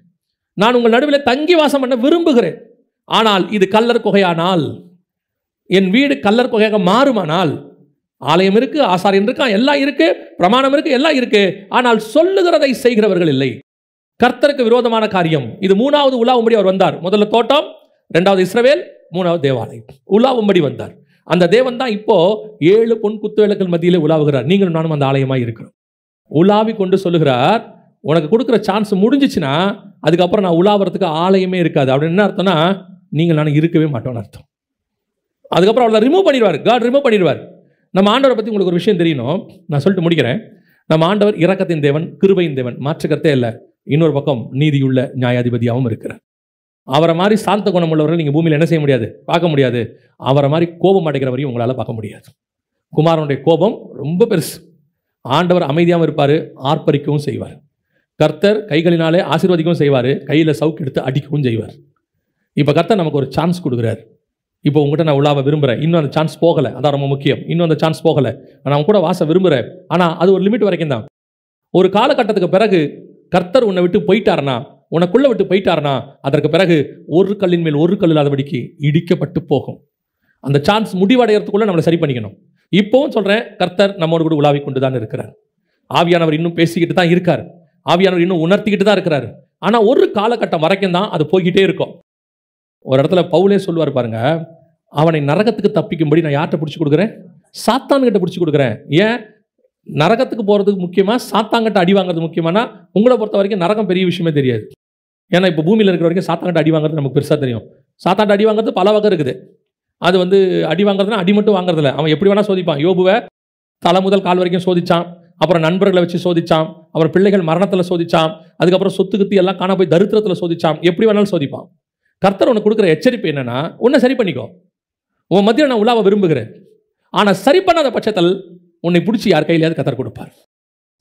நான் உங்கள் நடுவிலே தங்கி வாசம் பண்ண விரும்புகிறேன். ஆனால் இது கல்லர் குகையானால், என் வீடு கல்லர் குகையாக மாறுமானால், ஆலயம் இருக்கு, ஆசாரியன் இருக்கான், எல்லாம் இருக்கு, பிரமாணம் இருக்கு, எல்லாம் இருக்கு, ஆனால் சொல்லுகிறதை செய்கிறவர்கள் இல்லை. கர்த்தருக்கு விரோதமான காரியம். இது 3வது உலாவும்படி அவர் வந்தார். முதல்ல தோட்டம், 2வது இஸ்ரவேல், 3வது தேவாலயம். உலாவும்படி வந்தார். அந்த தேவன் தான் இப்போ 7 பொன் குத்துவிளக்குகள் மத்தியிலே உலாவுகிறார். நீங்களும் நானும் அந்த ஆலயமாய் இருக்கிறோம். உலாவி கொண்டு சொல்லுகிறார், உனக்கு கொடுக்குற சான்ஸ் முடிஞ்சிச்சுன்னா அதுக்கப்புறம் நான் உலாவறதுக்கு ஆலயமே இருக்காது. அப்படின்னு என்ன அர்த்தம்னா, நீங்கள் நானும் இருக்கவே மாட்டோம்னு அர்த்தம். அதுக்கப்புறம் அவளை ரிமூவ் பண்ணிடுவார். காட் ரிமூவ் பண்ணிடுவார். நம்ம ஆண்டவரை பற்றி உங்களுக்கு ஒரு விஷயம் தெரியணும், நான் சொல்லிட்டு முடிக்கிறேன். நம்ம ஆண்டவர் இரக்கத்தின் தேவன், கிருபையின் தேவன், மாற்றுக்கருத்தே இல்லை. இன்னொரு பக்கம் நீதியுள்ள நியாயாதிபதியாகவும் இருக்கிறார். அவரை மாதிரி சாந்த குணம் உள்ளவர்கள் நீங்கள் பூமியில் என்ன செய்ய முடியாது? பார்க்க முடியாது. அவரை மாதிரி கோபம் அடைக்கிறவரையும் உங்களால் பார்க்க முடியாது. குமாரனுடைய கோபம் ரொம்ப பெருசு. ஆண்டவர் அமைதியாகவும் இருப்பார், ஆர்ப்பரிக்கவும் செய்வார். கர்த்தர் கைகளினாலே ஆசீர்வதிக்கவும் செய்வார், கையில் சவுக்கு எடுத்து அடிக்கவும் செய்வார். இப்போ கர்த்தர் நமக்கு ஒரு சான்ஸ் கொடுக்குறாரு. இப்போ உங்கள்கிட்ட நான் உலாவ விரும்புகிறேன், இன்னும் அந்த சான்ஸ் போகலை, அதான் ரொம்ப முக்கியம். இன்னும் அந்த சான்ஸ் போகலை, நான் கூட வாச விரும்புகிறேன். ஆனால் அது ஒரு லிமிட் வரைக்கும் தான். ஒரு காலகட்டத்துக்கு பிறகு கர்த்தர் உன்னை விட்டு போயிட்டாருனா, உனக்குள்ள விட்டு போயிட்டாருனா, அதற்கு பிறகு ஒரு கல்லின் மேல் ஒரு கல் இல்லாதபடிக்கு இடிக்கப்பட்டு போகும். அந்த சான்ஸ் முடிவடைகிறதுக்குள்ள நம்மளை சரி பண்ணிக்கணும். இப்போவும் சொல்கிறேன், கர்த்தர் நம்மோடு கூட உலாவி கொண்டு தான் இருக்கிறார். ஆவியானவர் இன்னும் பேசிக்கிட்டு தான் இருக்கார், ஆவியானவர் இன்னும் உணர்த்திக்கிட்டு தான் இருக்கிறார். ஆனால் ஒரு காலகட்டம் வரைக்கும் தான் அது போய்கிட்டே இருக்கும். ஒரு இடத்துல பவுலே சொல்லுவார் பாருங்க, அவனை நரகத்துக்கு தப்பிக்கும்படி நான் யார்கிட்ட பிடிச்சி கொடுக்குறேன்? சாத்தான்கிட்ட பிடிச்சி கொடுக்குறேன். ஏன்? நரகத்துக்கு போகிறதுக்கு முக்கியமாக சாத்தாங்கிட்ட அடி வாங்குறது முக்கியமானா உங்களை பொறுத்த வரைக்கும் நரகம் பெரிய விஷயமே தெரியாது. ஏன்னா இப்போ பூமியில் இருக்கிற வரைக்கும் சாத்தாங்கிட்ட அடி வாங்குறது நமக்கு பெருசாக தெரியும். சாத்தாண்ட அடி வாங்குறது பல வகை இருக்குது. அது வந்து அடி வாங்குறதுனா அடி மட்டும் வாங்குறதில்ல, அவன் எப்படி வேணால் சோதிப்பான். யோபுவை தலை முதல் கால் வரைக்கும் சோதிச்சான், அப்புறம் நண்பர்களை வச்சு சோதிச்சான், அப்புறம் பிள்ளைகள் மரணத்தில் சோதிச்சான், அதுக்கப்புறம் சொத்து கித்து எல்லாம் காண போய் தரித்திரத்தில் சோதிச்சான். எப்படி வேணாலும் சோதிப்பான். கர்த்தர் உனக்கு கொடுக்குற எச்சரிப்பு என்னன்னா, உன்னை சரி பண்ணிக்கோ. உன் மத்தியில் நான் உலாவை விரும்புகிறேன். ஆனால் சரி பண்ணாத பட்சத்தில் உன்னை பிடிச்சி யார் கையிலையாவது கர்த்தர் கொடுப்பார்.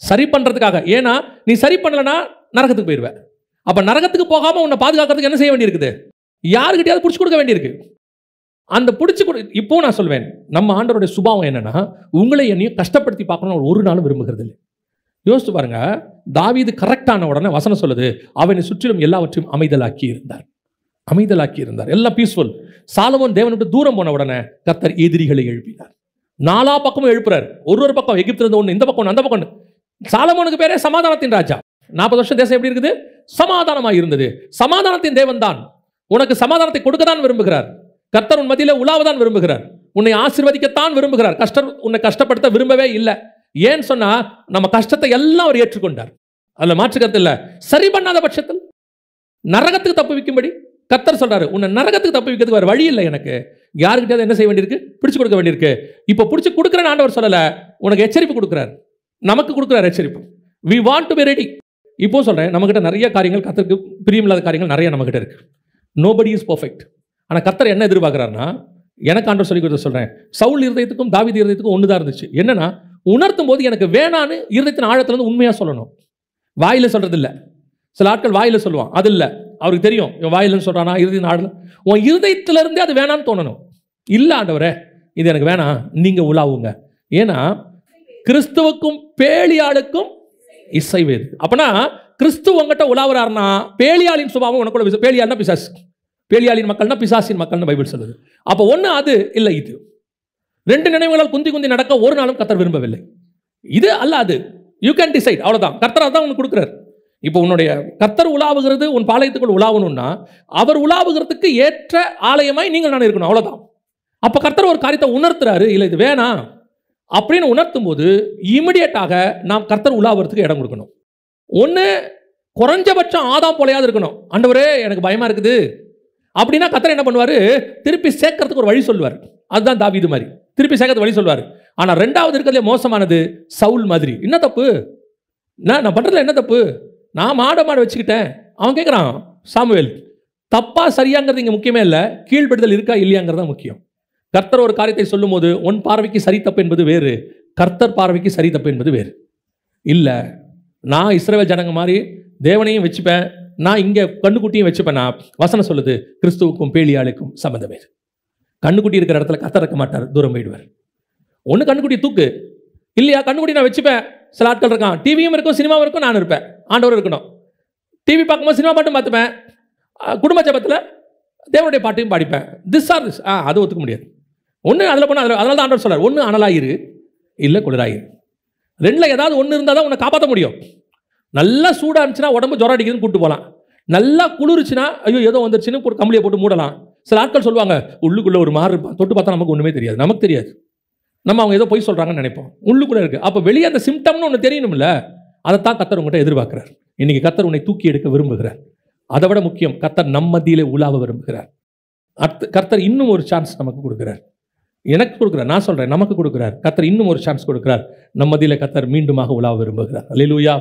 சரி பண்ணுறதுக்காக. ஏன்னா நீ சரி பண்ணலன்னா நரகத்துக்கு போயிடுவேன். அப்போ நரகத்துக்கு போகாமல் உன்னை பாதுகாக்கிறதுக்கு என்ன செய்ய வேண்டியிருக்குது? யாருக்கிட்டையாவது பிடிச்சி கொடுக்க வேண்டியிருக்கு. அந்த பிடிச்சி இப்போ நான் சொல்வேன், நம்ம ஆண்டவருடைய சுபாவம் என்னன்னா, உங்களை என்னையும் கஷ்டப்படுத்தி பார்க்கணும் ஒரு நாளும் விரும்புகிறது இல்லை. யோசிச்சு பாருங்க, தாவீது கரெக்டான உடனே வசனம் சொல்லுது, அவனை சுற்றிலும் எல்லாவற்றையும் அமைதலாக்கி இருந்தார். அமைதலாக்கி இருந்தார், எல்லாம் பீஸ்ஃபுல். சாலமோன் தேவனை விட்டு தூரம் போன உடனே கர்த்தர் எதிரிகளை எழுப்பினார். நாலா பக்கமும் எழுப்புறார். ஒரு பக்கம் எகிப்துல இருந்து ஒன்று, இந்த பக்கம் ஒன்று, அந்த பக்கம் ஒன்று. சாலமோனுக்கு பேரே சமாதானத்தின் ராஜா. 40 வருஷம் தேசம் எப்படி இருக்குது? சமாதானமாக இருந்தது. சமாதானத்தின் தேவன் தான் உனக்கு சமாதானத்தை கொடுக்க தான் விரும்புகிறார். கர்த்தர் உன் மத்தியில உலாவதான் விரும்புகிறார். உன்னை ஆசீர்வதிக்கத்தான் விரும்புகிறார். உன்னை கஷ்டப்படுத்த விரும்பவே இல்லை. ஏன்னு சொன்னா நம்ம கஷ்டத்தை எல்லாம் அவர் ஏற்றுக்கொண்டார். அதுல மாற்றுக்கிறது இல்லை. சரி பண்ணாத பட்சத்தில் நரகத்துக்கு தப்பு வைக்கும்படி கர்த்தர் சொல்றாரு, உன்னை நரகத்துக்கு தப்பு வைக்கிறதுக்கு வேற வழி இல்லை. எனக்கு யாருக்கிட்ட என்ன செய்ய வேண்டியிருக்கு? பிடிச்சு கொடுக்க வேண்டியிருக்கு. இப்போ பிடிச்சு கொடுக்குறேன்னு ஆண்டவர் சொல்லல, உனக்கு எச்சரிப்பு கொடுக்குறாரு. நமக்கு கொடுக்குறாரு எச்சரிப்பு. we want to be ready. இப்போ சொல்றேன், நம்மகிட்ட நிறைய காரியங்கள், கர்த்தருக்கு பிரியமில்லாத காரியங்கள் நிறைய நம்மகிட்ட இருக்கு. nobody is perfect. ஆனால் கர்த்தர் என்ன எதிர்பார்க்கிறாருன்னா, எனக்கு ஆண்டவர் சொல்லி கொடுத்து சொல்கிறேன், சவுல் இருதயத்துக்கும் தாவீது இருதயத்துக்கும் ஒன்று தான் இருந்துச்சு. என்னன்னா, உணர்த்தும் போது எனக்கு வேணான்னு இருதயத்தின் ஆழத்துலேருந்து உண்மையாக சொல்லணும். வாயில் சொல்கிறது இல்லை. சில ஆட்கள் வாயில் சொல்லுவான், அது இல்லை. அவருக்கு தெரியும் இவன் வாயில்னு சொல்கிறானா இருதயத்தின் ஆழத்தில். உன் இருதயத்திலேருந்தே அது வேணான்னு தோணணும். இல்லை ஆண்டவரே, இது எனக்கு வேணாம், நீங்கள் உலாவுங்க. ஏன்னா கிறிஸ்துவுக்கும் பேலியாளுக்கும் இசைவேது. அப்பனா கிறிஸ்துவ உங்ககிட்ட உலாவுறாருன்னா பேலியாளின் சுபாவம் உனக்குள்ள. பேலியாள்னா பிசாசு. பேலியாளின் மக்கள்னா பிசாசின் மக்கள்னு பைபிள் சொல்லுது. அப்போ ஒன்று அது இல்லை இது. ரெண்டு நினைவுகளால் குந்தி குந்தி நடக்க ஒரு நாளும் கர்த்தர் விரும்பவில்லை. இது அல்ல அது. யூ கேன் டிசைட், அவ்வளோதான். கர்த்தர் தான் உனக்கு கொடுக்குறாரு. இப்போ உன்னுடைய கர்த்தர் உலாவுகிறது உன் பாளையத்துக்குள் உலாவணும்னா அவர் உலாவுகிறதுக்கு ஏற்ற ஆலயமாய் நீங்கள் நான் இருக்கணும், அவ்வளோதான். அப்போ கர்த்தர் ஒரு காரியத்தை உணர்த்துறாரு, இல்லை இது வேணாம் அப்படின்னு உணர்த்தும் போது இமிடியேட்டாக நாம் கர்த்தர் உலாவுறதுக்கு இடம் கொடுக்கணும். ஒன்று குறைஞ்சபட்சம் ஆதாம் போலையாவது இருக்கணும். ஆண்டவரே எனக்கு பயமா இருக்குது அப்படின்னா கர்த்தர் என்ன பண்ணுவார்? திருப்பி சேர்க்கறதுக்கு ஒரு வழி சொல்லுவார். அதுதான் தாவீது மாதிரி திருப்பி சேர்க்கறதுக்கு வழி சொல்லுவார். ஆனால் ரெண்டாவது இருக்கிறதுலே மோசமானது சவுல் மாதிரி. என்ன தப்பு? நான் பண்ணுறதுல என்ன தப்பு? நான் மாட வச்சுக்கிட்டேன். அவன் கேட்குறான், சாமுவேல் தப்பா சரியாங்கிறது இங்கே முக்கியமே இல்லை, கீழ்படுதல் இருக்கா இல்லையாங்கிறது தான் முக்கியம். கர்த்தர் ஒரு காரியத்தை சொல்லும் போது உன் பார்வைக்கு சரி தப்பு என்பது வேறு, கர்த்தர் பார்வைக்கு சரி தப்பு என்பது வேறு. இல்லை நான் இஸ்ரவேல் ஜனங்க மாதிரி தேவனையும் வச்சுப்பேன், நான் இங்கே கண்ணுக்குட்டியும் வச்சுப்பேன். நான் வசனம் சொல்லுது கிறிஸ்துவுக்கும் பேலியாளுக்கும் சம்மந்தம் வேறு. கண்ணுக்குட்டி இருக்கிற இடத்துல கர்த்தர் இருக்க மாட்டார், தூரம் போயிடுவார். ஒன்று கண்ணுக்குட்டி தூக்கு, இல்லையா கண்ணுக்குட்டி நான் வச்சுப்பேன். சில ஆட்கள் இருக்கான், டிவியும் இருக்கும் சினிமாவும் இருக்கும், நான் இருப்பேன், ஆண்டவர் இருக்கணும். டிவி பார்க்கும்போது சினிமா பாட்டும் பார்த்துப்பேன், குடும்ப ஜபத்தில் தேவனுடைய பாட்டையும் பாடிப்பேன். திஸ் ஆர் திஸ் அது ஒத்துக்க முடியாது. ஒன்று அதில் போனால் அதனால தான் ஆண்டவர் சொல்றார், ஒன்று அனலாயிரு இல்லை குளிராயிரு. ரெண்டில் ஏதாவது ஒன்று இருந்தால் தான் உன்னை காப்பாற்ற முடியும். நல்லா சூடாக இருந்துச்சுன்னா உடம்பு ஜொரம் அடிக்குதுன்னு கூப்பிட்டு போகலாம். நல்லா குளிர்ச்சுன்னா ஐயோ ஏதோ வந்துருச்சுன்னு ஒரு கம்பளியை போட்டு மூடலாம். சில ஆட்கள் சொல்லுவாங்க உள்ளுக்குள்ளே ஒரு மாறு இருப்பான், தொட்டு பார்த்தா நமக்கு ஒன்றுமே தெரியாது. நமக்கு தெரியாது, நம்ம அவங்க ஏதோ பொய் சொல்கிறாங்கன்னு நினைப்போம். உள்ளுக்குள்ளே இருக்குது. அப்போ வெளியே அந்த சிம்டம்னு ஒன்று தெரியணும்ல, அதைத்தான் கர்த்தர் உங்கள்கிட்ட எதிர்பார்க்கிறார். இன்னைக்கு கர்த்தர் உன்னை தூக்கி எடுக்க விரும்புகிறார். அதை விட முக்கியம், கர்த்தர் நம்ம மத்தியிலே உலாவ விரும்புகிறார். கர்த்தர் இன்னும் ஒரு சான்ஸ் நமக்கு கொடுக்குறார். எனக்கு கொடுக்குறார், நான் சொல்கிறேன், நமக்கு கொடுக்குறார். கர்த்தர் இன்னும் ஒரு சான்ஸ் கொடுக்குறார். நம்ம மத்தியிலே கர்த்தர் மீண்டுமாக உலாவ விரும்புகிறார். அல்லேலூயா.